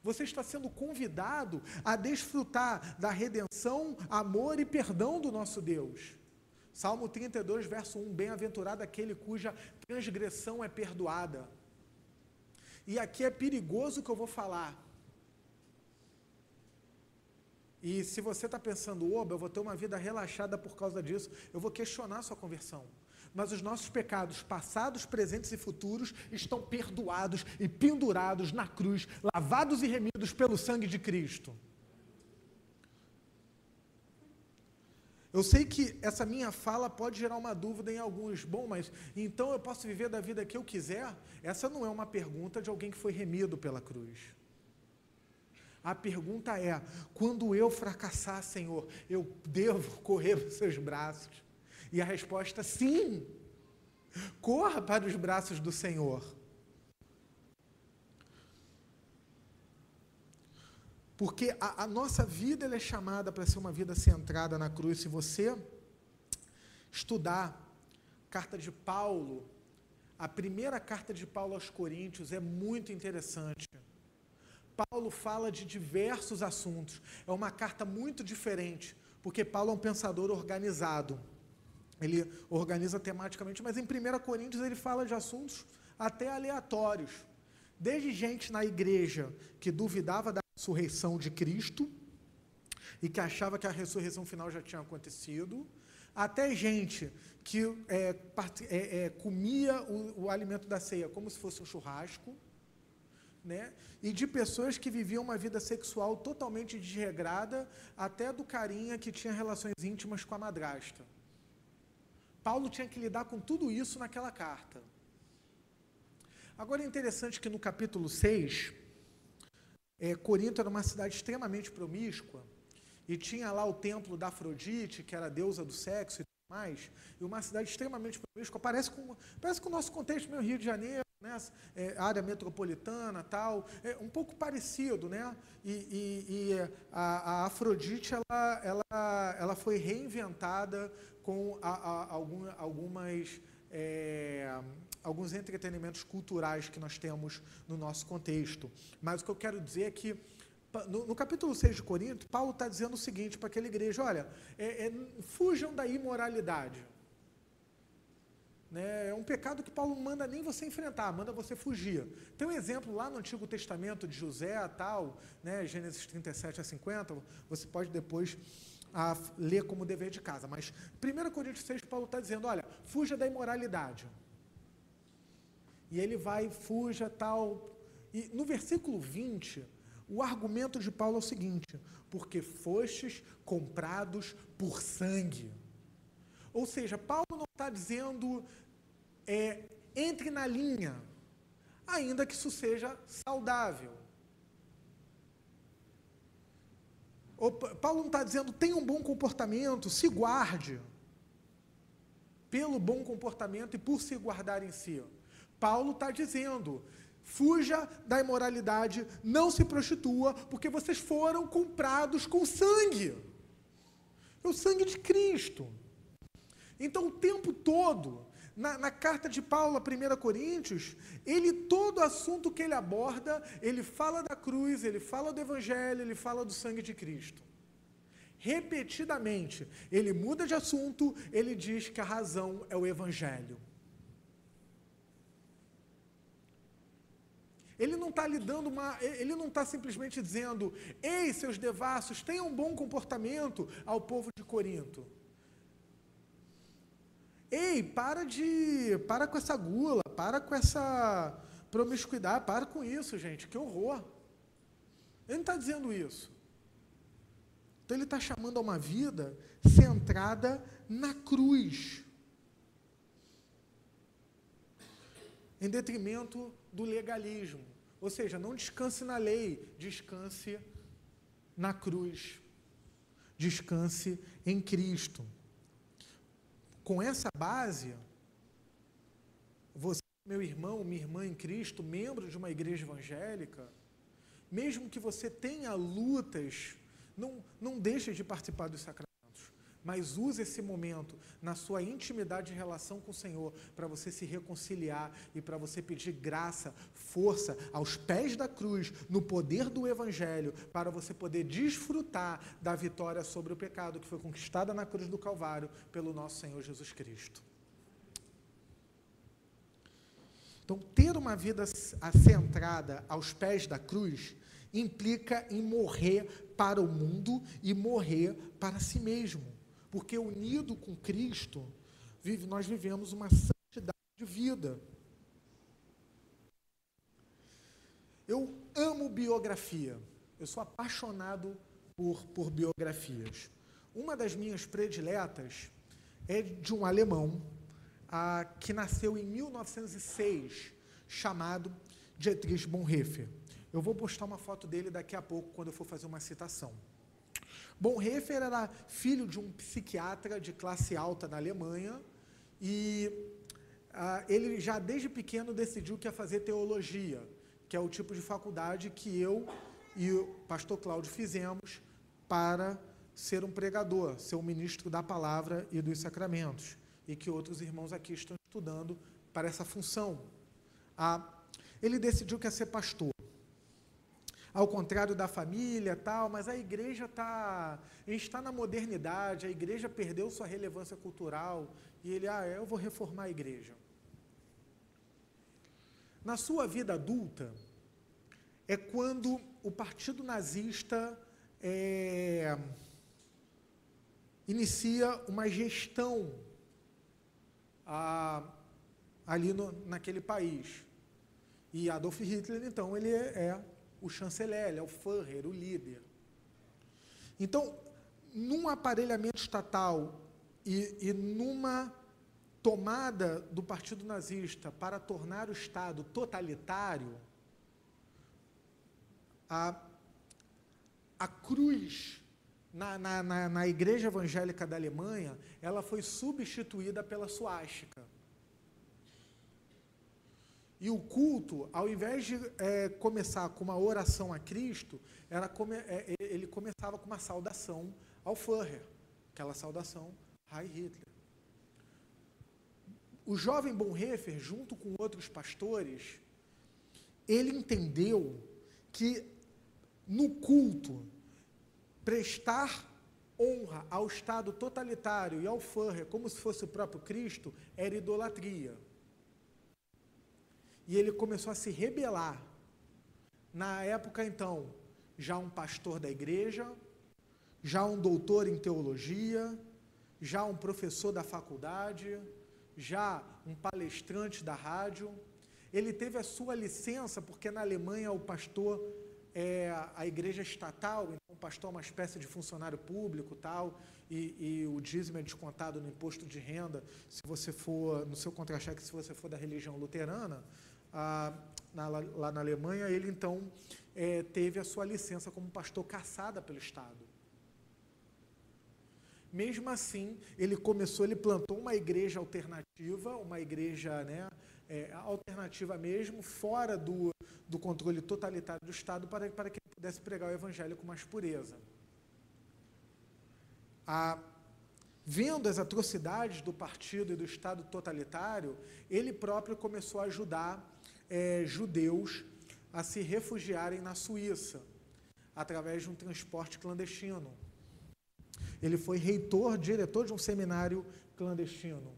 você está sendo convidado a desfrutar da redenção, amor e perdão do nosso Deus. Salmo 32, verso 1, bem-aventurado aquele cuja transgressão é perdoada. E aqui é perigoso o que eu vou falar. E se você está pensando, eu vou ter uma vida relaxada por causa disso, eu vou questionar a sua conversão. Mas os nossos pecados, passados, presentes e futuros, estão perdoados e pendurados na cruz, lavados e remidos pelo sangue de Cristo. Eu sei que essa minha fala pode gerar uma dúvida em alguns. Bom, mas então eu posso viver da vida que eu quiser? Essa não é uma pergunta de alguém que foi remido pela cruz. A pergunta é, quando eu fracassar, Senhor, eu devo correr para os seus braços? E a resposta, sim. Corra para os braços do Senhor. Porque a nossa vida ela é chamada para ser uma vida centrada na cruz. Se você estudar a carta de Paulo, a primeira carta de Paulo aos Coríntios é muito interessante. Paulo fala de diversos assuntos. É uma carta muito diferente, porque Paulo é um pensador organizado. Ele organiza tematicamente, mas em 1 Coríntios ele fala de assuntos até aleatórios. Desde gente na igreja que duvidava da ressurreição de Cristo e que achava que a ressurreição final já tinha acontecido, até gente que comia o alimento da ceia como se fosse um churrasco, né? E de pessoas que viviam uma vida sexual totalmente desregrada, até do carinha que tinha relações íntimas com a madrasta. Paulo tinha que lidar com tudo isso naquela carta. Agora é interessante que no capítulo 6, Corinto era uma cidade extremamente promíscua, e tinha lá o templo da Afrodite, que era a deusa do sexo e tudo mais, e uma cidade extremamente promíscua, parece com o nosso contexto meio Rio de Janeiro, né? Área metropolitana, tal, um pouco parecido, né? E a Afrodite, ela foi reinventada com alguns entretenimentos culturais que nós temos no nosso contexto. Mas o que eu quero dizer é que, no capítulo 6 de Corinto, Paulo está dizendo o seguinte para aquela igreja: olha, fujam da imoralidade. Né? É um pecado que Paulo não manda nem você enfrentar, manda você fugir. Tem um exemplo lá no Antigo Testamento de José, tal, né? Gênesis 37 a 50, você pode depois ler como dever de casa. Mas 1 Coríntios 6, Paulo está dizendo, olha, fuja da imoralidade. E ele vai, fuja, tal. E no versículo 20, o argumento de Paulo é o seguinte: porque fostes comprados por sangue. Ou seja, Paulo não está dizendo, entre na linha, ainda que isso seja saudável. Paulo não está dizendo, tenha um bom comportamento, se guarde, pelo bom comportamento e por se guardar em si. Paulo está dizendo, fuja da imoralidade, não se prostitua, porque vocês foram comprados com sangue. É o sangue de Cristo. Então, o tempo todo, na carta de Paulo a 1 Coríntios, todo assunto que ele aborda, ele fala da cruz, ele fala do Evangelho, ele fala do sangue de Cristo. Repetidamente, ele muda de assunto, ele diz que a razão é o Evangelho. Ele não está ele não está simplesmente dizendo, ei, seus devassos, tenham um bom comportamento ao povo de Corinto. Ei, para com essa gula, para com essa promiscuidade, para com isso, gente, que horror. Ele não está dizendo isso. Então ele está chamando a uma vida centrada na cruz, em detrimento do legalismo. Ou seja, não descanse na lei, descanse na cruz, descanse em Cristo. Com essa base, você, meu irmão, minha irmã em Cristo, membro de uma igreja evangélica, mesmo que você tenha lutas, não deixe de participar dos sacramentos, mas use esse momento na sua intimidade e relação com o Senhor para você se reconciliar e para você pedir graça, força aos pés da cruz, no poder do Evangelho, para você poder desfrutar da vitória sobre o pecado que foi conquistada na cruz do Calvário pelo nosso Senhor Jesus Cristo. Então, ter uma vida centrada aos pés da cruz implica em morrer para o mundo e morrer para si mesmo. Porque unido com Cristo, nós vivemos uma santidade de vida. Eu amo biografia. Eu sou apaixonado por biografias. Uma das minhas prediletas é de um alemão que nasceu em 1906, chamado Dietrich Bonhoeffer. Eu vou postar uma foto dele daqui a pouco, quando eu for fazer uma citação. Bonhoeffer era filho de um psiquiatra de classe alta na Alemanha e ele já desde pequeno decidiu que ia fazer teologia, que é o tipo de faculdade que eu e o pastor Cláudio fizemos para ser um pregador, ser um ministro da palavra e dos sacramentos, e que outros irmãos aqui estão estudando para essa função. Ele decidiu que ia ser pastor, ao contrário da família, tal, mas a igreja a gente está na modernidade, a igreja perdeu sua relevância cultural, e ele, eu vou reformar a igreja. Na sua vida adulta, é quando o Partido Nazista inicia uma gestão ali naquele país. E Adolf Hitler, então, ele é o chanceler, ele é o Führer, o líder. Então, num aparelhamento estatal e numa tomada do Partido Nazista para tornar o Estado totalitário, a cruz na Igreja Evangélica da Alemanha, ela foi substituída pela suástica. E o culto, ao invés de começar com uma oração a Cristo, ele começava com uma saudação ao Führer, aquela saudação Heil Hitler. O jovem Bonhoeffer, junto com outros pastores, ele entendeu que no culto, prestar honra ao Estado totalitário e ao Führer, como se fosse o próprio Cristo, era idolatria. E ele começou a se rebelar. Na época, então, já um pastor da igreja, já um doutor em teologia, já um professor da faculdade, já um palestrante da rádio. Ele teve a sua licença, porque na Alemanha o pastor a igreja estatal, então o pastor é uma espécie de funcionário público, tal, e o dízimo é descontado no imposto de renda, se você for, no seu contra-cheque, se você for da religião luterana, lá na Alemanha, ele então teve a sua licença como pastor cassada pelo Estado. Mesmo assim, ele plantou uma igreja alternativa, uma igreja alternativa mesmo, fora do controle totalitário do Estado, para que ele pudesse pregar o Evangelho com mais pureza. Vendo as atrocidades do partido e do Estado totalitário, ele próprio começou a ajudar judeus a se refugiarem na Suíça, através de um transporte clandestino. Ele foi diretor de um seminário clandestino.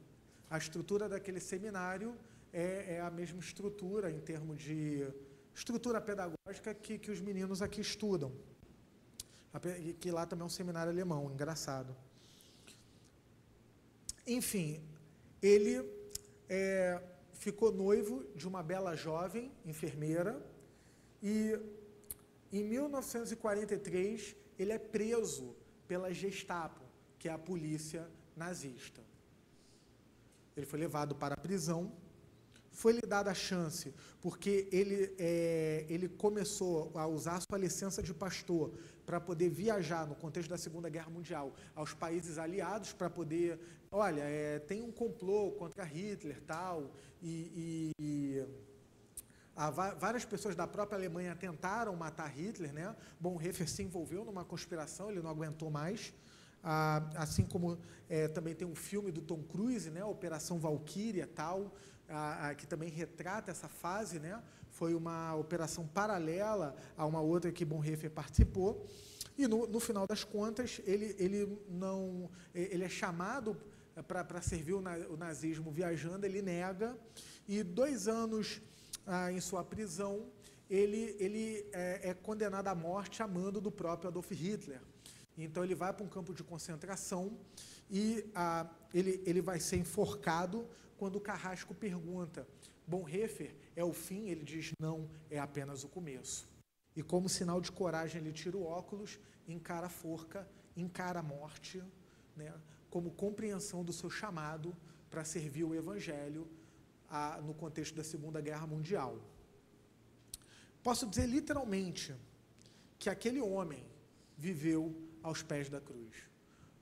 A estrutura daquele seminário é a mesma estrutura, em termos de estrutura pedagógica, que os meninos aqui estudam. Que lá também é um seminário alemão, engraçado. Enfim, ele ficou noivo de uma bela jovem, enfermeira, e em 1943 ele é preso pela Gestapo, que é a polícia nazista. Ele foi levado para a prisão, foi-lhe dada a chance, porque ele começou a usar sua licença de pastor para poder viajar, no contexto da Segunda Guerra Mundial, aos países aliados, para poder, tem um complô contra Hitler, tal, várias pessoas da própria Alemanha tentaram matar Hitler, né? Bonhoeffer se envolveu numa conspiração, ele não aguentou mais, assim como também tem um filme do Tom Cruise, né? Operação Valkyria, tal, que também retrata essa fase, né? Foi uma operação paralela a uma outra que Bonhoeffer participou, e no final das contas ele é chamado para servir o nazismo viajando, ele nega, e 2 anos em sua prisão, ele é condenado à morte a mando do próprio Adolf Hitler. Então ele vai para um campo de concentração e ele vai ser enforcado. Quando o carrasco pergunta, Bonhoeffer, é o fim? Ele diz, não, é apenas o começo. E como sinal de coragem, ele tira o óculos, encara a forca, encara a morte, né, como compreensão do seu chamado para servir o Evangelho no contexto da Segunda Guerra Mundial. Posso dizer literalmente que aquele homem viveu aos pés da cruz.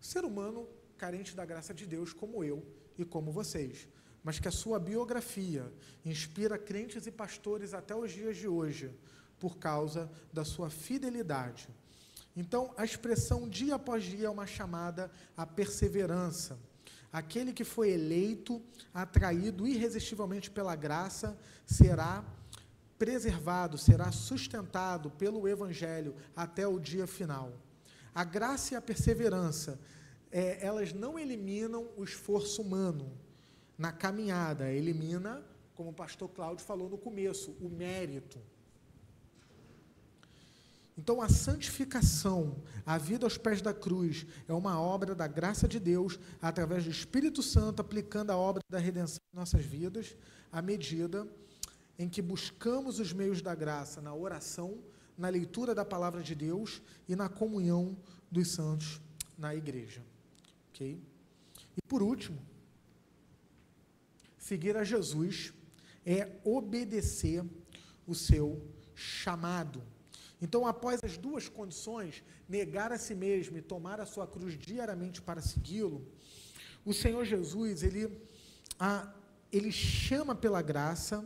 O ser humano carente da graça de Deus, como eu e como vocês, mas que a sua biografia inspira crentes e pastores até os dias de hoje, por causa da sua fidelidade. Então, a expressão dia após dia é uma chamada à perseverança. Aquele que foi eleito, atraído irresistivelmente pela graça, será preservado, será sustentado pelo Evangelho até o dia final. A graça e a perseverança, elas não eliminam o esforço humano na caminhada, elimina, como o pastor Cláudio falou no começo, o mérito. Então, a santificação, a vida aos pés da cruz, é uma obra da graça de Deus, através do Espírito Santo, aplicando a obra da redenção em nossas vidas, à medida em que buscamos os meios da graça na oração, na leitura da palavra de Deus e na comunhão dos santos na igreja. Ok? E por último, seguir a Jesus é obedecer o seu chamado. Então, após as duas condições, negar a si mesmo e tomar a sua cruz diariamente para segui-lo, o Senhor Jesus, ele chama pela graça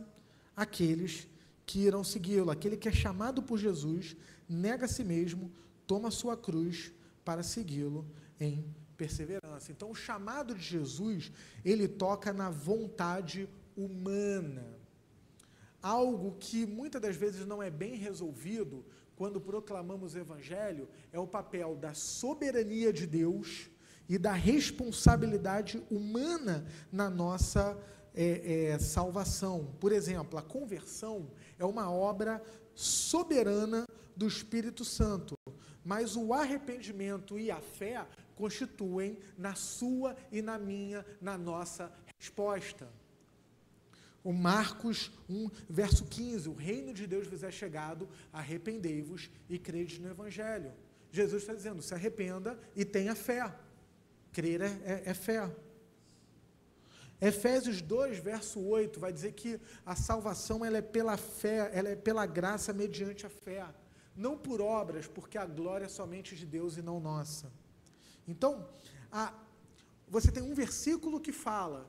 aqueles que irão segui-lo. Aquele que é chamado por Jesus, nega a si mesmo, toma a sua cruz para segui-lo em perseverança. Então, o chamado de Jesus, ele toca na vontade humana. Algo que muitas das vezes não é bem resolvido quando proclamamos o Evangelho é o papel da soberania de Deus e da responsabilidade humana na nossa salvação. Por exemplo, a conversão é uma obra soberana do Espírito Santo, mas o arrependimento e a fé constituem na sua e na nossa resposta. O Marcos 1, verso 15, o reino de Deus vos é chegado, arrependei-vos e credes no Evangelho. Jesus está dizendo, se arrependa e tenha fé. Crer é fé. Efésios 2, verso 8, vai dizer que a salvação ela é pela fé, ela é pela graça mediante a fé. Não por obras, porque a glória é somente de Deus e não nossa. Então, você tem um versículo que fala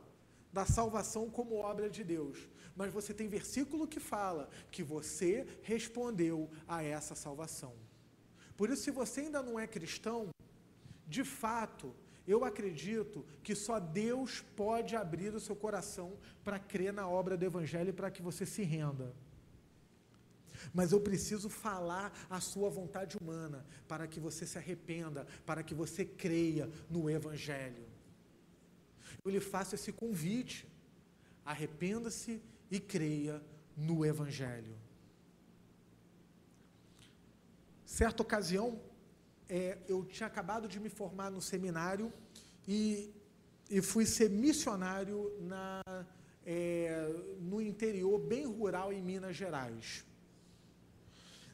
da salvação como obra de Deus, mas você tem versículo que fala que você respondeu a essa salvação. Por isso, se você ainda não é cristão, de fato, eu acredito que só Deus pode abrir o seu coração para crer na obra do Evangelho e para que você se renda. Mas eu preciso falar a sua vontade humana para que você se arrependa, para que você creia no Evangelho. Eu lhe faço esse convite, arrependa-se e creia no Evangelho. Certa ocasião, eu tinha acabado de me formar no seminário e fui ser missionário no interior, bem rural, em Minas Gerais.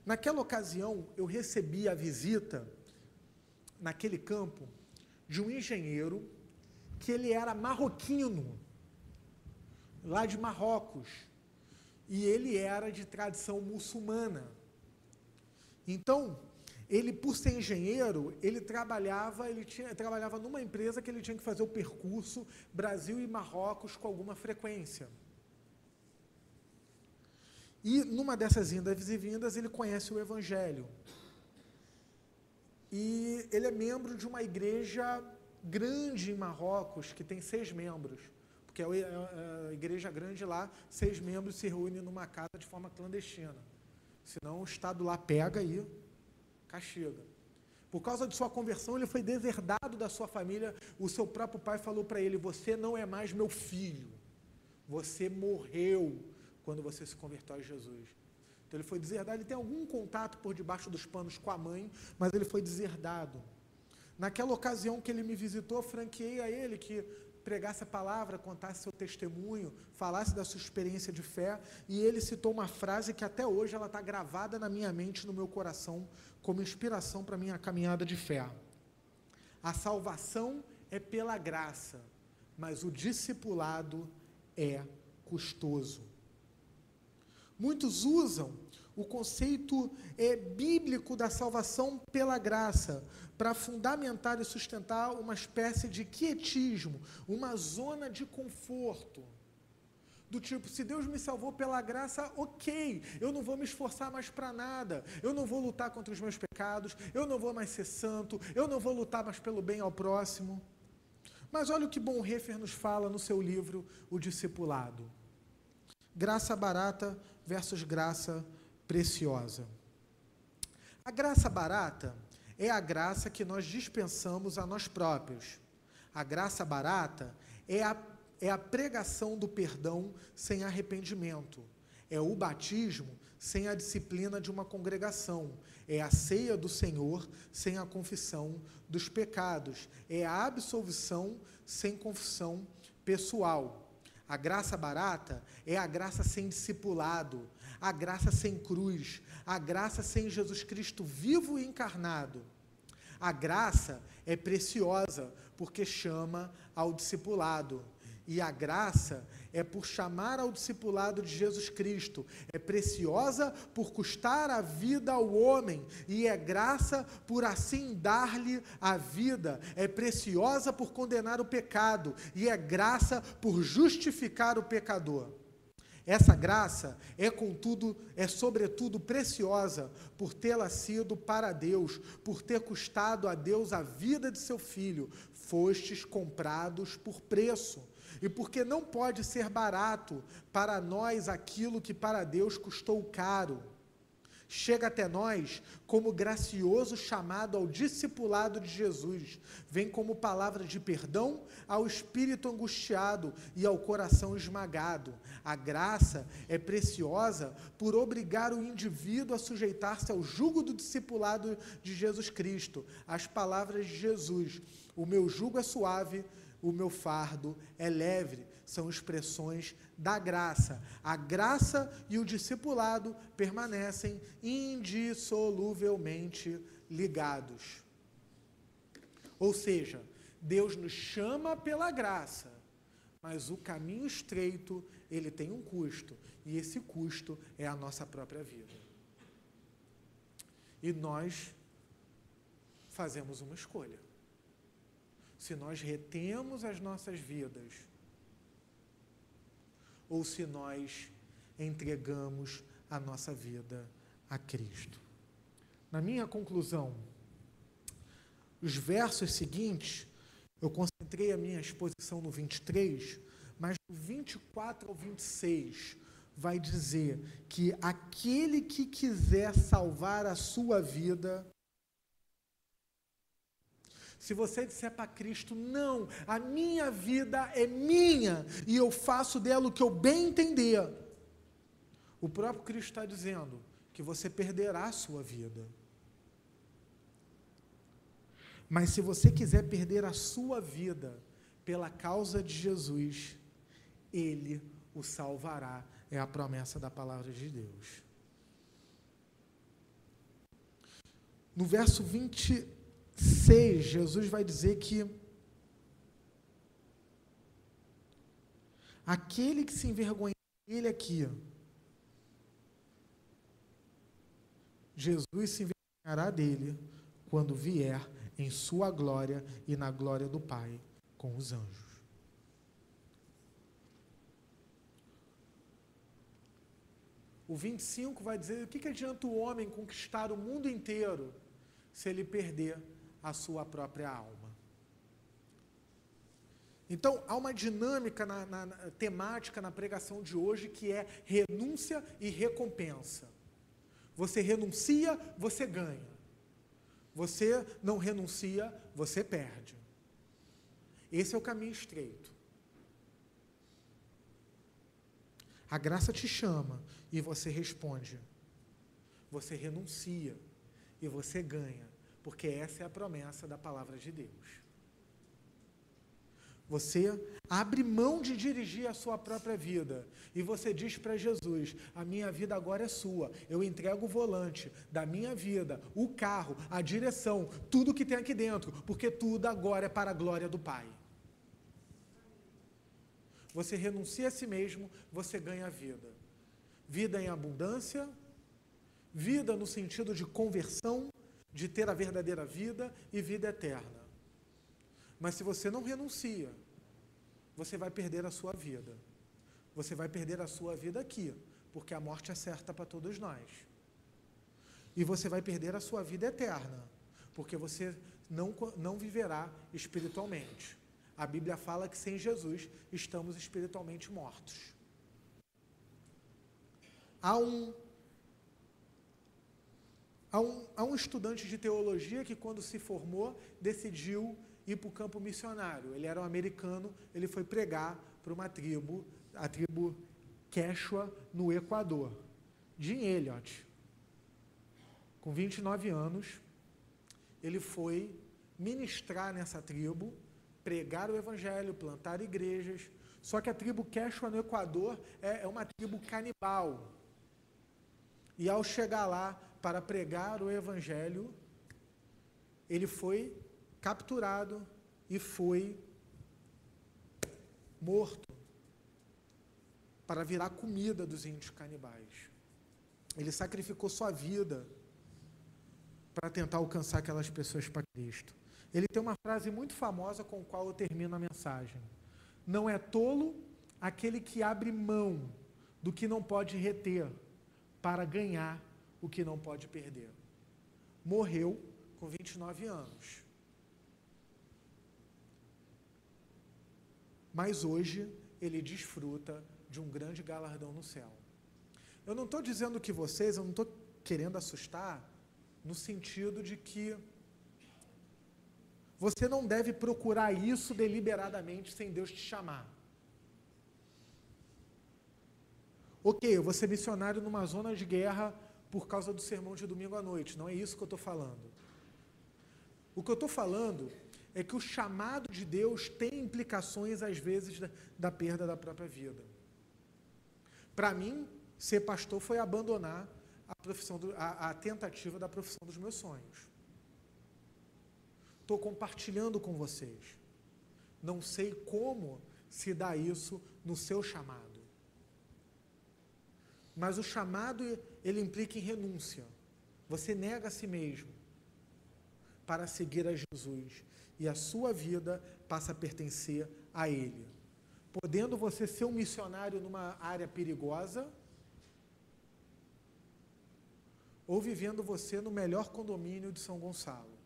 Naquela ocasião, eu recebi a visita, naquele campo, de um engenheiro, que ele era marroquino, lá de Marrocos, e ele era de tradição muçulmana. Então, ele, por ser engenheiro, ele trabalhava numa empresa que ele tinha que fazer o percurso Brasil e Marrocos com alguma frequência. E, numa dessas indas e vindas, ele conhece o Evangelho. E ele é membro de uma igreja grande em Marrocos, que tem 6 membros, porque a igreja grande lá, 6 membros se reúnem numa casa de forma clandestina, senão o Estado lá pega e castiga. Por causa de sua conversão, ele foi deserdado da sua família, o seu próprio pai falou para ele, você não é mais meu filho, você morreu quando você se converteu a Jesus. Então ele foi deserdado, ele tem algum contato por debaixo dos panos com a mãe, mas ele foi deserdado. Naquela ocasião que ele me visitou, franqueei a ele que pregasse a palavra, contasse seu testemunho, falasse da sua experiência de fé, e ele citou uma frase que até hoje ela está gravada na minha mente, no meu coração, como inspiração para a minha caminhada de fé. A salvação é pela graça, mas o discipulado é custoso. Muitos usam o conceito bíblico da salvação pela graça para fundamentar e sustentar uma espécie de quietismo, uma zona de conforto. Do tipo, se Deus me salvou pela graça, ok, eu não vou me esforçar mais para nada, eu não vou lutar contra os meus pecados, eu não vou mais ser santo, eu não vou lutar mais pelo bem ao próximo. Mas olha o que Bonhoeffer nos fala no seu livro, O Discipulado. Graça barata versus graça preciosa. A graça barata é a graça que nós dispensamos a nós próprios. A graça barata é a pregação do perdão sem arrependimento. É o batismo sem a disciplina de uma congregação. É a ceia do Senhor sem a confissão dos pecados. É a absolvição sem confissão pessoal. A graça barata é a graça sem discipulado, a graça sem cruz, a graça sem Jesus Cristo vivo e encarnado. A graça é preciosa porque chama ao discipulado. E a graça é por chamar ao discipulado de Jesus Cristo. É preciosa por custar a vida ao homem. E é graça por assim dar-lhe a vida. É preciosa por condenar o pecado. E é graça por justificar o pecador. Essa graça é sobretudo preciosa por tê-la sido para Deus, por ter custado a Deus a vida de seu Filho. Fostes comprados por preço. E porque não pode ser barato para nós aquilo que para Deus custou caro. Chega até nós como gracioso chamado ao discipulado de Jesus. Vem como palavra de perdão ao espírito angustiado e ao coração esmagado. A graça é preciosa por obrigar o indivíduo a sujeitar-se ao jugo do discipulado de Jesus Cristo. As palavras de Jesus: o meu jugo é suave, o meu fardo é leve, são expressões da graça. A graça e o discipulado permanecem indissoluvelmente ligados. Ou seja, Deus nos chama pela graça, mas o caminho estreito, ele tem um custo, e esse custo é a nossa própria vida. E nós fazemos uma escolha. Se nós retemos as nossas vidas, ou se nós entregamos a nossa vida a Cristo. Na minha conclusão, os versos seguintes, eu concentrei a minha exposição no 23, mas do 24 ao 26, vai dizer que aquele que quiser salvar a sua vida, se você disser para Cristo, não, a minha vida é minha e eu faço dela o que eu bem entender, o próprio Cristo está dizendo que você perderá a sua vida. Mas se você quiser perder a sua vida pela causa de Jesus, Ele o salvará. É a promessa da palavra de Deus. No verso 26, Jesus vai dizer que aquele que se envergonha dele aqui, Jesus se envergonhará dele quando vier em sua glória e na glória do Pai com os anjos. O 25 vai dizer: o que adianta o homem conquistar o mundo inteiro se ele perder a sua própria alma? Então, há uma dinâmica temática na pregação de hoje que é renúncia e recompensa. Você renuncia, você ganha. Você não renuncia, você perde. Esse é o caminho estreito. A graça te chama e você responde. Você renuncia e você ganha, porque essa é a promessa da palavra de Deus. Você abre mão de dirigir a sua própria vida e você diz para Jesus: a minha vida agora é sua, eu entrego o volante da minha vida, o carro, a direção, tudo que tem aqui dentro, porque tudo agora é para a glória do Pai. Você renuncia a si mesmo, você ganha a vida. Vida em abundância, vida no sentido de conversão, de ter a verdadeira vida e vida eterna. Mas se você não renuncia, você vai perder a sua vida. Você vai perder a sua vida aqui, porque a morte é certa para todos nós. E você vai perder a sua vida eterna, porque você não viverá espiritualmente. A Bíblia fala que sem Jesus estamos espiritualmente mortos. Há um estudante de teologia que, quando se formou, decidiu ir para o campo missionário. Ele era um americano, ele foi pregar para uma tribo, a tribo Quechua, no Equador. Jim Elliot, com 29 anos, ele foi ministrar nessa tribo, pregar o evangelho, plantar igrejas. Só que a tribo Quechua no Equador é uma tribo canibal. E ao chegar lá para pregar o evangelho, ele foi capturado e foi morto para virar comida dos índios canibais. Ele sacrificou sua vida para tentar alcançar aquelas pessoas para Cristo. Ele tem uma frase muito famosa com a qual eu termino a mensagem. Não é tolo aquele que abre mão do que não pode reter para ganhar o que não pode perder. Morreu com 29 anos. Mas hoje ele desfruta de um grande galardão no céu. Eu não estou dizendo que vocês, eu não estou querendo assustar, no sentido de que você não deve procurar isso deliberadamente sem Deus te chamar. Ok, eu vou ser missionário numa zona de guerra por causa do sermão de domingo à noite. Não é isso que eu estou falando. O que eu estou falando é que o chamado de Deus tem implicações, às vezes, da perda da própria vida. Para mim, ser pastor foi abandonar a tentativa da profissão dos meus sonhos. Estou compartilhando com vocês. Não sei como se dá isso no seu chamado. Mas o chamado, ele implica em renúncia. Você nega a si mesmo para seguir a Jesus. E a sua vida passa a pertencer a Ele. Podendo você ser um missionário numa área perigosa, ou vivendo você no melhor condomínio de São Gonçalo.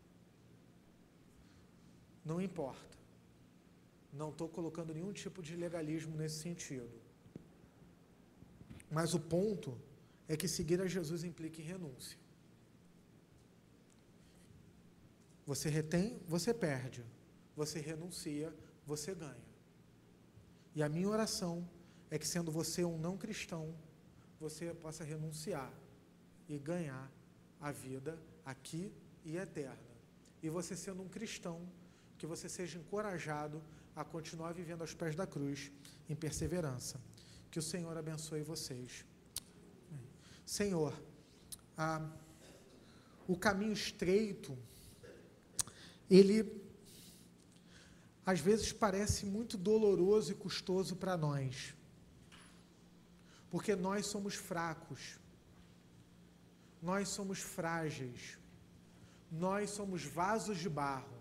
Não importa. Não estou colocando nenhum tipo de legalismo nesse sentido. Mas o ponto é que seguir a Jesus implica em renúncia. Você retém, você perde. Você renuncia, você ganha. E a minha oração é que, sendo você um não cristão, você possa renunciar e ganhar a vida aqui e eterna. E você, sendo um cristão, que você seja encorajado a continuar vivendo aos pés da cruz, em perseverança. Que o Senhor abençoe vocês. Senhor, o caminho estreito, ele às vezes parece muito doloroso e custoso para nós, porque nós somos fracos, nós somos frágeis, nós somos vasos de barro.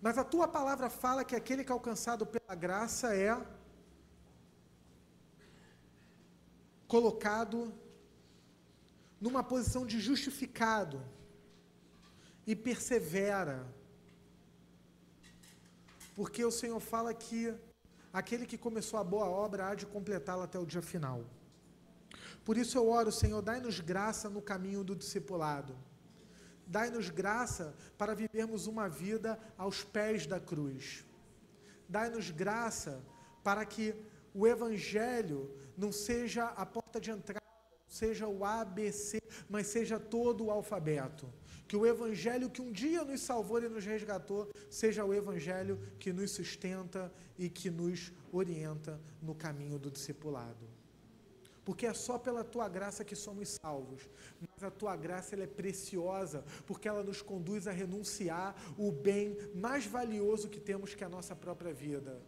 Mas a tua palavra fala que aquele que é alcançado pela graça é colocado numa posição de justificado e persevera. Porque o Senhor fala que aquele que começou a boa obra há de completá-la até o dia final. Por isso eu oro, Senhor, dai-nos graça no caminho do discipulado. Dai-nos graça para vivermos uma vida aos pés da cruz. Dai-nos graça para que o Evangelho não seja a porta de entrada, seja o ABC, mas seja todo o alfabeto. Que o Evangelho que um dia nos salvou e nos resgatou, seja o Evangelho que nos sustenta e que nos orienta no caminho do discipulado. Porque é só pela Tua graça que somos salvos. Mas a Tua graça, ela é preciosa, porque ela nos conduz a renunciar o bem mais valioso que temos, que é a nossa própria vida.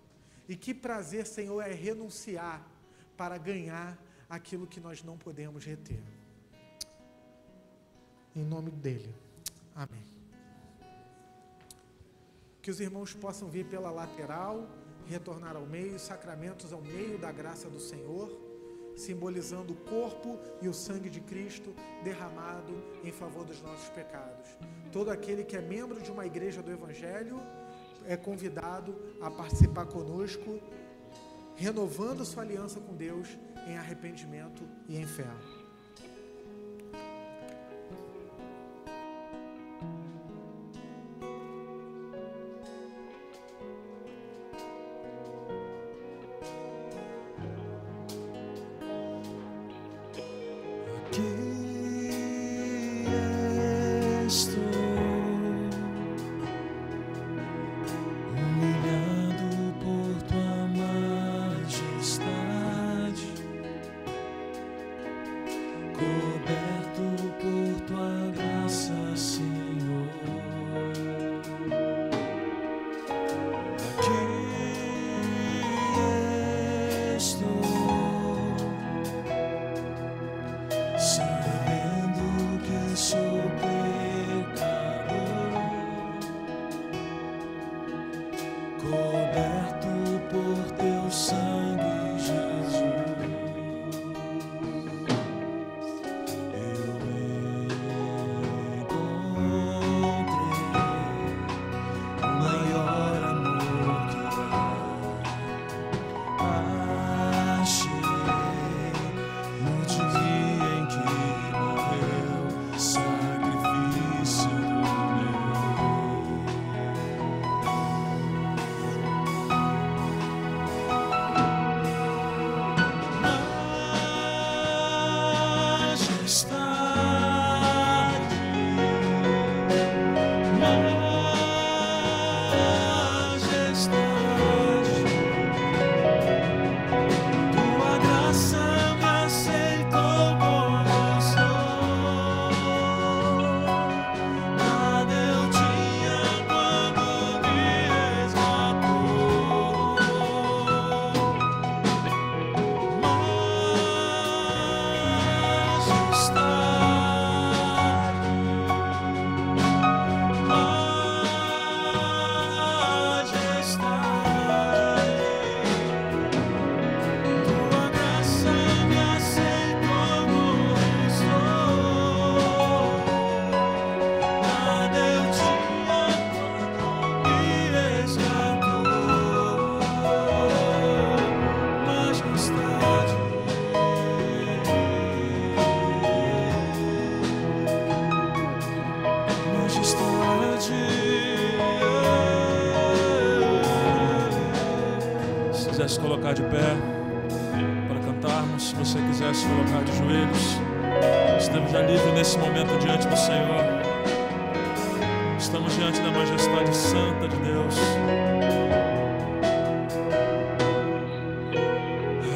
E que prazer, Senhor, é renunciar para ganhar aquilo que nós não podemos reter. Em nome dEle. Amém. Que os irmãos possam vir pela lateral retornar ao meio, os sacramentos ao meio da graça do Senhor, simbolizando o corpo e o sangue de Cristo derramado em favor dos nossos pecados. Todo aquele que é membro de uma igreja do Evangelho é convidado a participar conosco, renovando sua aliança com Deus em arrependimento e em fé. Se colocar de pé para cantarmos, se você quiser se colocar de joelhos, estamos já livres nesse momento diante do Senhor, estamos diante da majestade santa de Deus.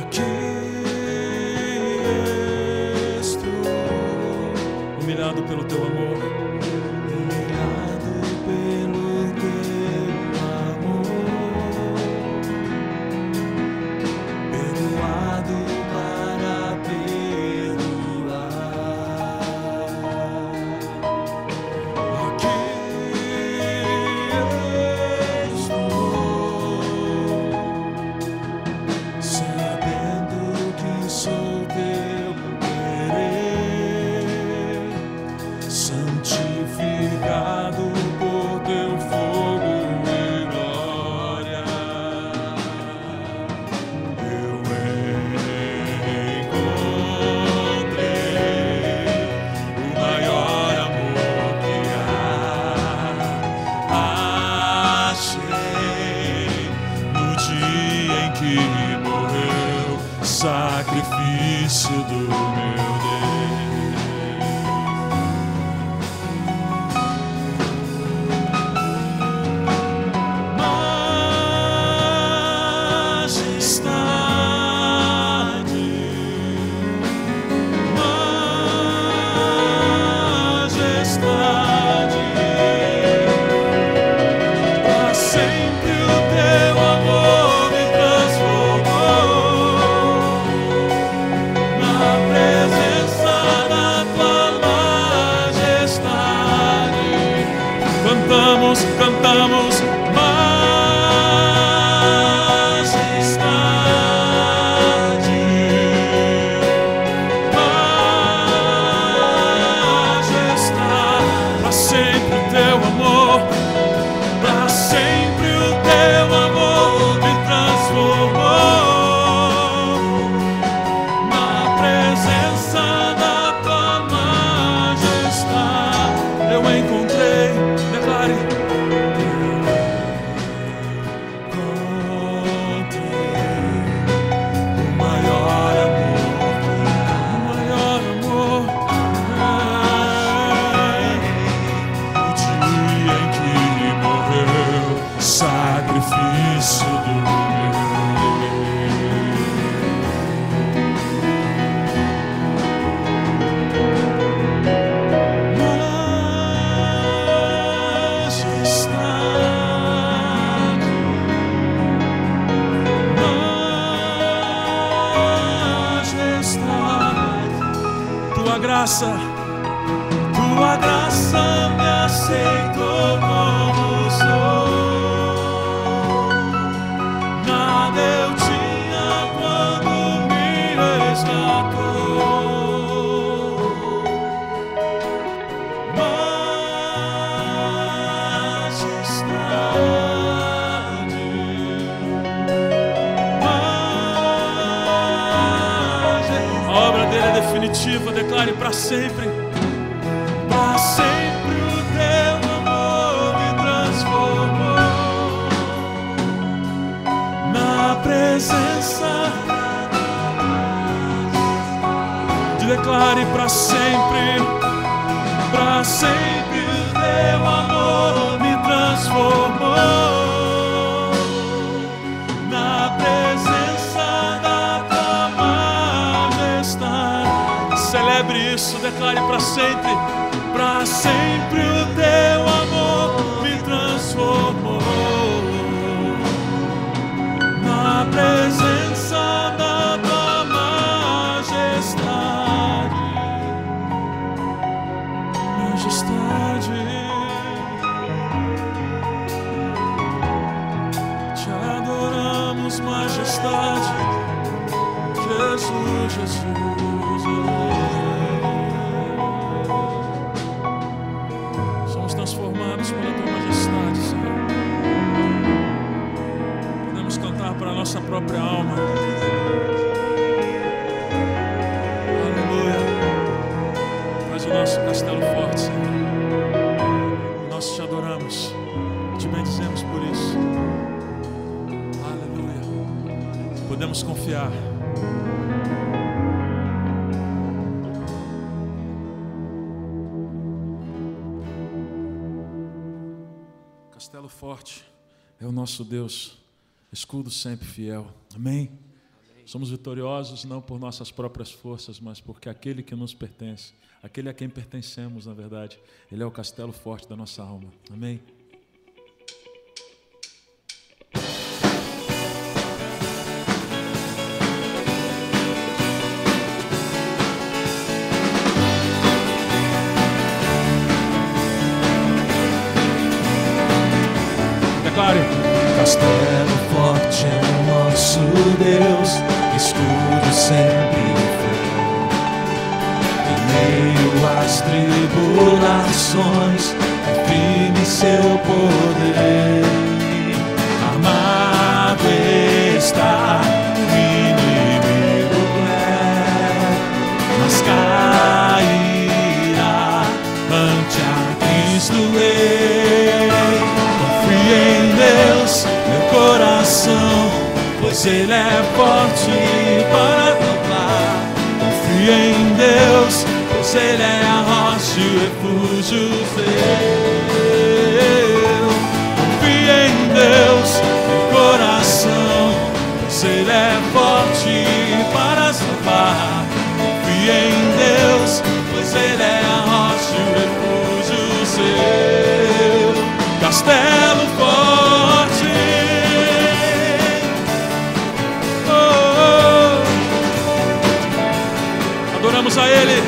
Aqui estou, humilhado pelo teu amor. Sacrifício do meu cantamos, tua graça me aceitou como sou. Nada eu tinha quando me resgatou. A obra dele é definitiva, declare para sempre. Para sempre o teu amor me transformou. Na presença, declare para sempre. Para sempre o teu amor me transformou. Na presença da tua majestade. Celebre isso, declare para sempre. Para sempre o teu amor me transformou. Na presença da tua majestade. Te adoramos, majestade. Jesus, Jesus. Somos transformados pela tua majestade, Senhor. Podemos cantar para a nossa própria alma. O nosso castelo forte, Senhor. Nós te adoramos, te bendizemos por isso. Aleluia. Podemos confiar. Castelo forte é o nosso Deus, escudo sempre fiel. Amém. Somos vitoriosos não por nossas próprias forças, mas porque aquele que nos pertence, aquele a quem pertencemos, na verdade, ele é o castelo forte da nossa alma. Amém? Declare. Castelo forte é o nosso Deus, escudo sempre fiel. Em meio às tribulações, é firme seu poder. Armado está o inimigo mas cairá ante a Cristo Rei. Confie em Deus, meu coração, pois Ele é forte para salvar. Confie em Deus, pois Ele é a rocha e o refúgio seu. Confie em Deus, meu coração, pois Ele é forte para salvar. Confie em Deus, pois Ele é a rocha e o refúgio seu. Castelo forte. Adoramos a Ele.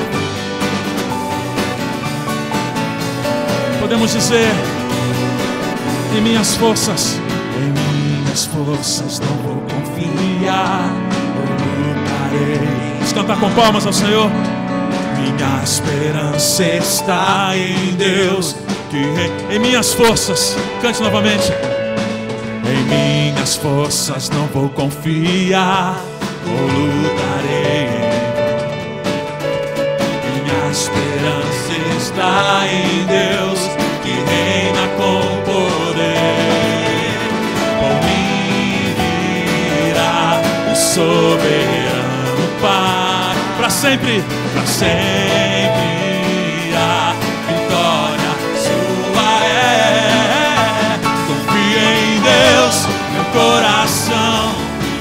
Podemos dizer: em minhas forças não vou confiar, eu lutarei. Vamos cantar com palmas ao Senhor. Minha esperança está em Deus, em minhas forças, cante novamente. Em minhas forças não vou confiar, eu lutarei. Minha esperança está em Deus, que reina com poder. Por mim virá o soberano Pai. Para sempre a vitória sua é. Confie em Deus, meu coração,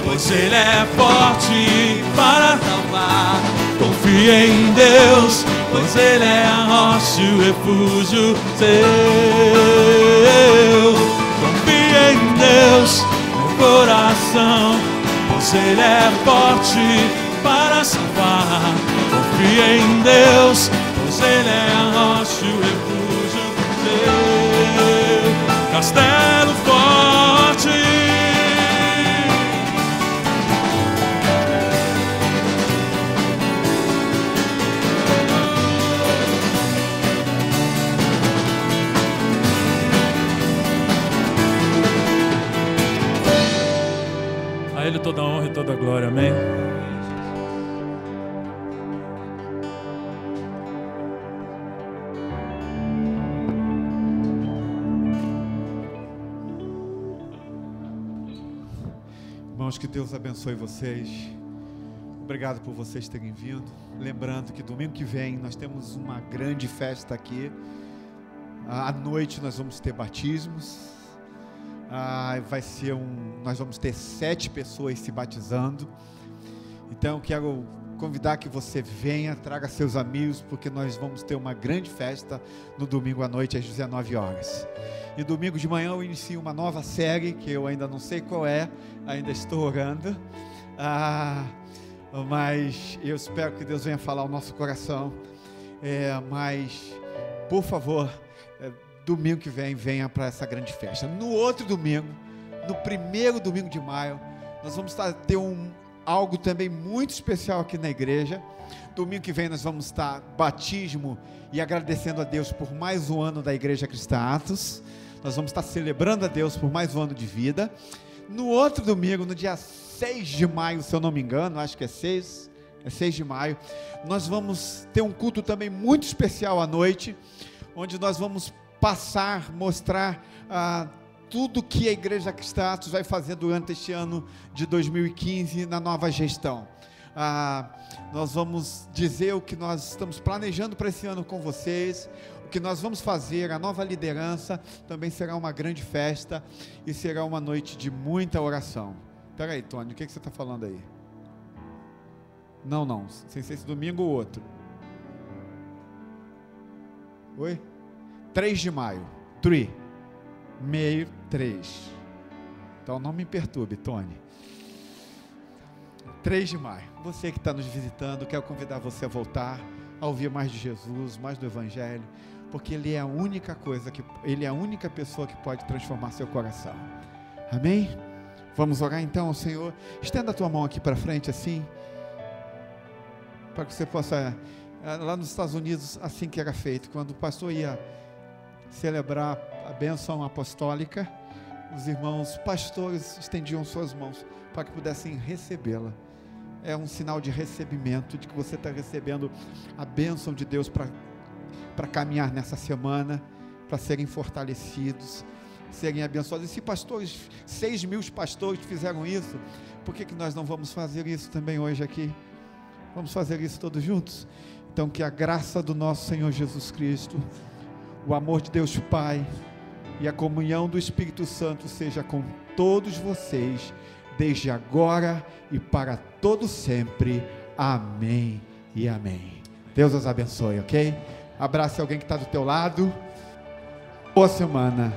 pois Ele é forte para salvar. Confie em Deus, pois Ele é a rocha e o refúgio seu. Confie em Deus, meu coração, pois Ele é forte para salvar. Confie em Deus, Deus, pois Ele é a rocha e o refúgio meu, castelo forte. A Ele toda a honra e toda a glória, amém? Irmãos, que Deus abençoe vocês. Obrigado por vocês terem vindo. Lembrando que domingo que vem nós temos uma grande festa aqui. À noite nós vamos ter batismos. Nós vamos ter 7 pessoas se batizando. Então quero convidar que você venha, traga seus amigos, porque nós vamos ter uma grande festa no domingo à noite às 19 horas. E domingo de manhã eu inicio uma nova série, que eu ainda não sei qual é, ainda estou orando, mas eu espero que Deus venha falar ao nosso coração. Mas, por favor, domingo que vem, venha para essa grande festa. No outro domingo, no primeiro domingo de maio, nós vamos ter algo também muito especial aqui na igreja. Domingo que vem nós vamos estar batismo e agradecendo a Deus por mais um ano da Igreja Cristã Atos. Nós vamos estar celebrando a Deus por mais um ano de vida. No outro domingo, no dia 6 de maio, se eu não me engano, acho que é 6 de maio, nós vamos ter um culto também muito especial à noite, onde nós vamos mostrar tudo que a Igreja Cristã Atos vai fazer durante este ano de 2015 na nova gestão. Nós vamos dizer o que nós estamos planejando para esse ano com vocês, o que nós vamos fazer, a nova liderança. Também será uma grande festa e será uma noite de muita oração. Espera aí, Tony, o que você está falando aí? Não, sem ser esse domingo ou outro. Oi? 3 de maio, 3. Então não me perturbe, Tony. 3 de maio, você que está nos visitando, quero convidar você a voltar, a ouvir mais de Jesus, mais do Evangelho, porque Ele é a única Ele é a única pessoa que pode transformar seu coração. Amém? Vamos orar então ao Senhor. Estenda a tua mão aqui para frente assim, para que você possa, lá nos Estados Unidos, assim que era feito, quando o pastor ia celebrar a bênção apostólica, os irmãos pastores estendiam suas mãos para que pudessem recebê-la. É um sinal de recebimento, de que você está recebendo a bênção de Deus para caminhar nessa semana, para serem fortalecidos, serem abençoados. E se 6.000 pastores fizeram isso, por que nós não vamos fazer isso também hoje aqui? Vamos fazer isso todos juntos? Então que a graça do nosso Senhor Jesus Cristo, o amor de Deus Pai e a comunhão do Espírito Santo seja com todos vocês, desde agora e para todo sempre. Amém e amém. Deus os abençoe, ok? Abrace alguém que está do teu lado. Boa semana.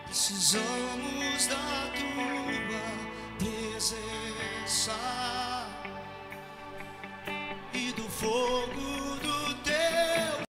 Precisamos da tua presença e do fogo